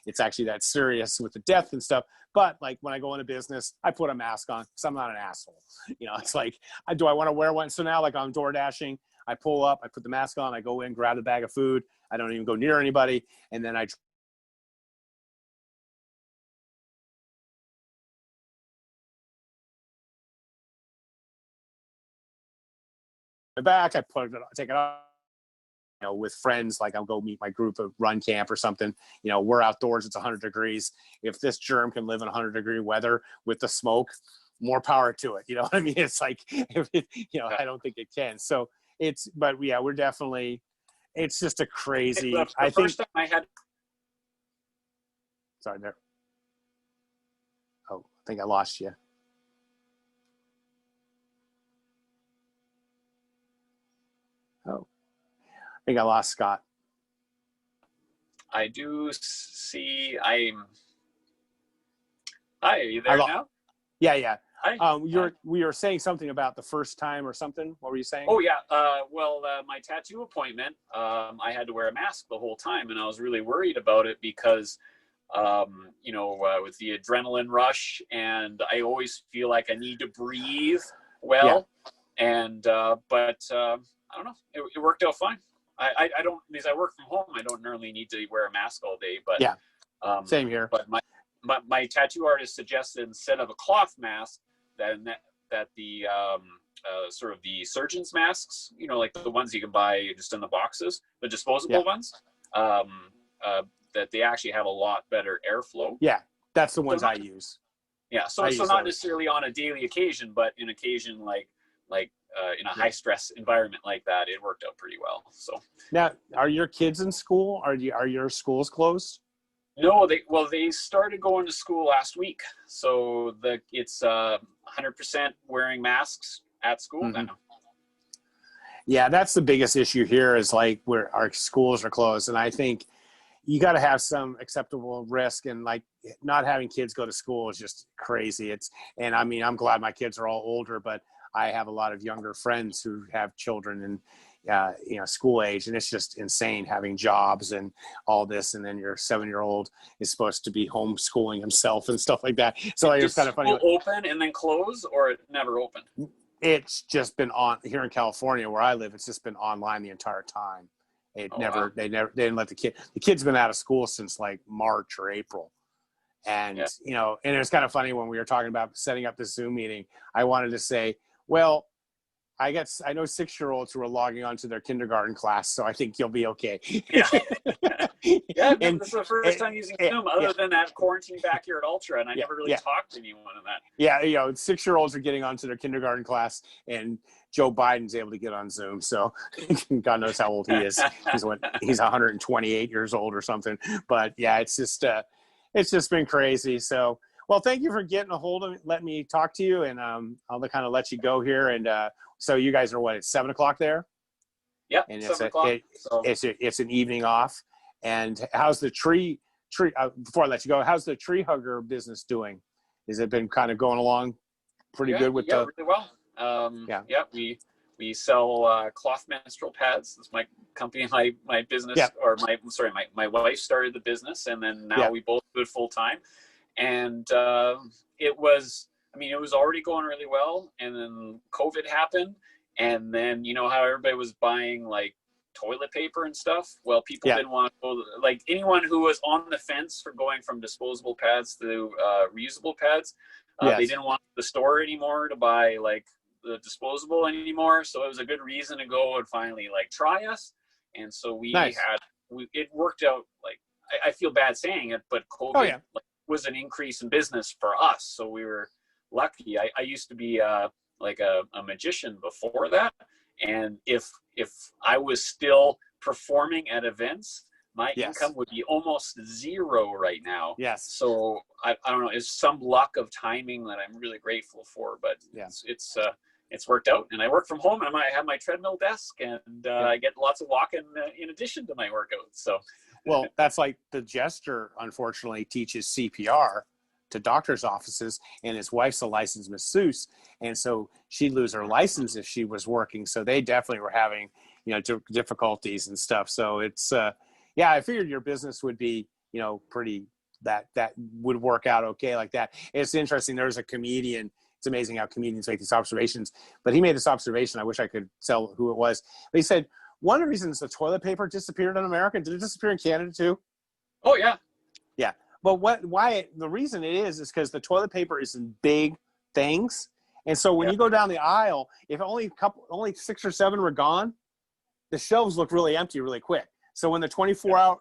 it's actually that serious with the death and stuff. But like when I go into business, I put a mask on because I'm not an asshole. It's like, do I want to wear one? So now like I'm door dashing, I pull up, I put the mask on, I go in, grab the bag of food. I don't even go near anybody. And then I back, I take it off. With friends, like I'll go meet my group of run camp or something, we're outdoors, it's 100 degrees. If this germ can live in 100-degree weather with the smoke, more power to it. You know what I mean? It's like, I don't think it can. So but yeah, we're definitely, it's just a crazy, I think. First time I had. Sorry there. Oh, I think I lost you. Oh. I think I lost Scott. I do see. Hi, are you there now? Yeah. Hi. We were saying something about the first time or something. What were you saying? Oh yeah. My tattoo appointment, I had to wear a mask the whole time, and I was really worried about it because, with the adrenaline rush, and I always feel like I need to breathe well, and but I don't know. It worked out fine. I don't, because I work from home, I don't normally need to wear a mask all day, but same here. But my tattoo artist suggested, instead of a cloth mask, that the sort of the surgeon's masks, like the ones you can buy just in the boxes, the disposable ones, that they actually have a lot better airflow. Yeah, that's the ones I use. Yeah, so not necessarily on a daily occasion, but in occasion like in a high stress environment like that, it worked out pretty well. So now, are your kids in school? Are your schools closed? No, they started going to school last week. So it's 100% wearing masks at school now. Yeah, that's the biggest issue here, is like where our schools are closed. And I think you got to have some acceptable risk, and like not having kids go to school is just crazy. And I mean, I'm glad my kids are all older, but I have a lot of younger friends who have children and, school age, and it's just insane having jobs and all this. And then your 7-year-old is supposed to be homeschooling himself and stuff like that. So it's kind of funny. Open and then close, or it never opened? It's just been on here in California where I live. It's just been online the entire time. They didn't let the kid's been out of school since like March or April. And, and it's kind of funny when we were talking about setting up this Zoom meeting, I wanted to say, well, I know 6-year-olds who are logging on to their kindergarten class, so I think you'll be okay. Yeah, this is the first time using Zoom other than that quarantine backyard ultra, and I never really talked to anyone on that. Yeah, 6-year-olds are getting onto their kindergarten class, and Joe Biden's able to get on Zoom, so God knows how old he is. He's 128 years old or something. But yeah, it's just been crazy. So. Well, thank you for getting a hold of me, let me talk to you, and I'll kind of let you go here. And so you guys are it's 7:00 there? Yep, and 7 o'clock. It's an evening off. And how's the tree before I let you go, how's the tree hugger business doing? Has it been kind of going along pretty good with really well. We sell cloth menstrual pads. That's my company, my business, or my wife started the business, and then now we both do it full time. And it was already going really well, and then COVID happened, and then how everybody was buying like toilet paper and stuff. Well, people Yeah. didn't want to go, like anyone who was on the fence for going from disposable pads to reusable pads, Yes. they didn't want the store anymore to buy like the disposable anymore. So it was a good reason to go and finally like try us. And so Nice. it worked out. Like, I feel bad saying it, but COVID like, was an increase in business for us. So we were lucky. I used to be like a magician before that. And if I was still performing at events, my income would be almost zero right now. Yes. So I don't know. It's some luck of timing that I'm really grateful for, but it's worked out. And I work from home, and I have my treadmill desk, and I get lots of walking in addition to my workouts. So, well, that's like the Jester, unfortunately, teaches CPR to doctor's offices, and his wife's a licensed masseuse, and so she'd lose her license if she was working. So they definitely were having, difficulties and stuff. So it's I figured your business would be, pretty that would work out okay like that. It's interesting. There's a comedian. It's amazing how comedians make these observations, but he made this observation. I wish I could tell who it was. But he said one of the reasons the toilet paper disappeared in America, did it disappear in Canada too? Oh yeah. Yeah. But the reason it is because the toilet paper is in big things. And so when you go down the aisle, if only 6 or 7 were gone, the shelves look really empty really quick. So when the 24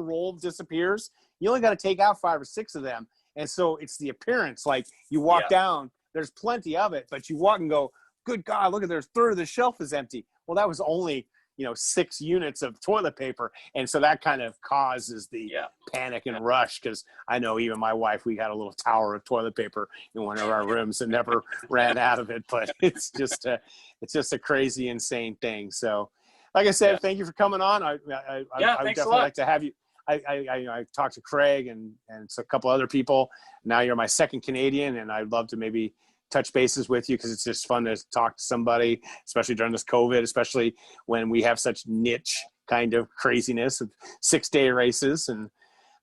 roll disappears, you only got to take out 5 or 6 of them. And so it's the appearance. Like you walk down, there's plenty of it, but you walk and go, good God, look at there's a third of the shelf is empty. Well, that was only 6 units of toilet paper. And so that kind of causes the panic and rush, because I know even my wife, we had a little tower of toilet paper in one of our rooms and never ran out of it. But it's just a crazy, insane thing. So like I said, thank you for coming on. I would definitely like to have you. I talked to Craig and a couple other people. Now you're my second Canadian, and I'd love to maybe touch bases with you, because it's just fun to talk to somebody, especially during this COVID, especially when we have such niche kind of craziness of 6-day races. And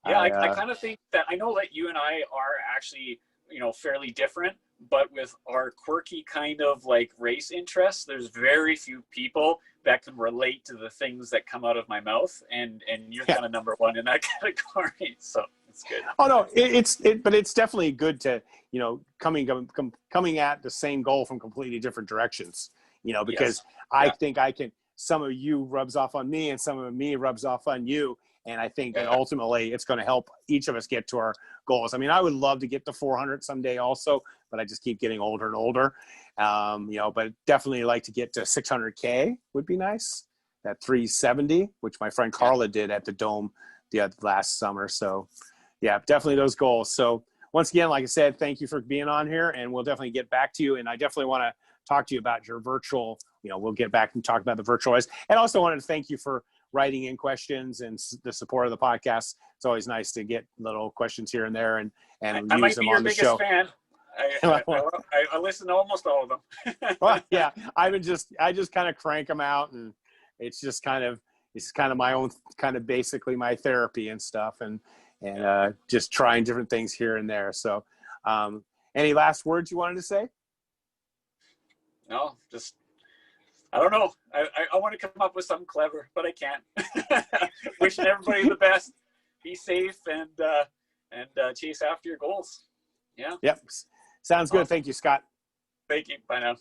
I kind of think that, I know that you and I are actually, fairly different, but with our quirky kind of like race interests, there's very few people that can relate to the things that come out of my mouth, and you're kind of number one in that category. So it's good. Oh no, but it's definitely good to, coming at the same goal from completely different directions, because I think some of you rubs off on me and some of me rubs off on you. And I think that ultimately it's going to help each of us get to our goals. I mean, I would love to get to 400 someday also, but I just keep getting older and older. But definitely like to get to 600K would be nice. That 370, which my friend Carla did at the Dome the last summer. So yeah, definitely those goals. So once again, like I said, thank you for being on here, and we'll definitely get back to you. And I definitely want to talk to you about your virtual, we'll get back and talk about the virtual race. And also wanted to thank you for writing in questions and the support of the podcast. It's always nice to get little questions here and there and use them on the show. Fan. I listen to almost all of them. Well, yeah, I just kind of crank them out, and it's kind of my own kind of basically my therapy and stuff, and just trying different things here and there. So, any last words you wanted to say? No, just, I don't know. I want to come up with something clever, but I can't. Wishing everybody the best. Be safe and chase after your goals. Yeah. Yep. Sounds good. Thank you, Scott. Thank you. Bye now.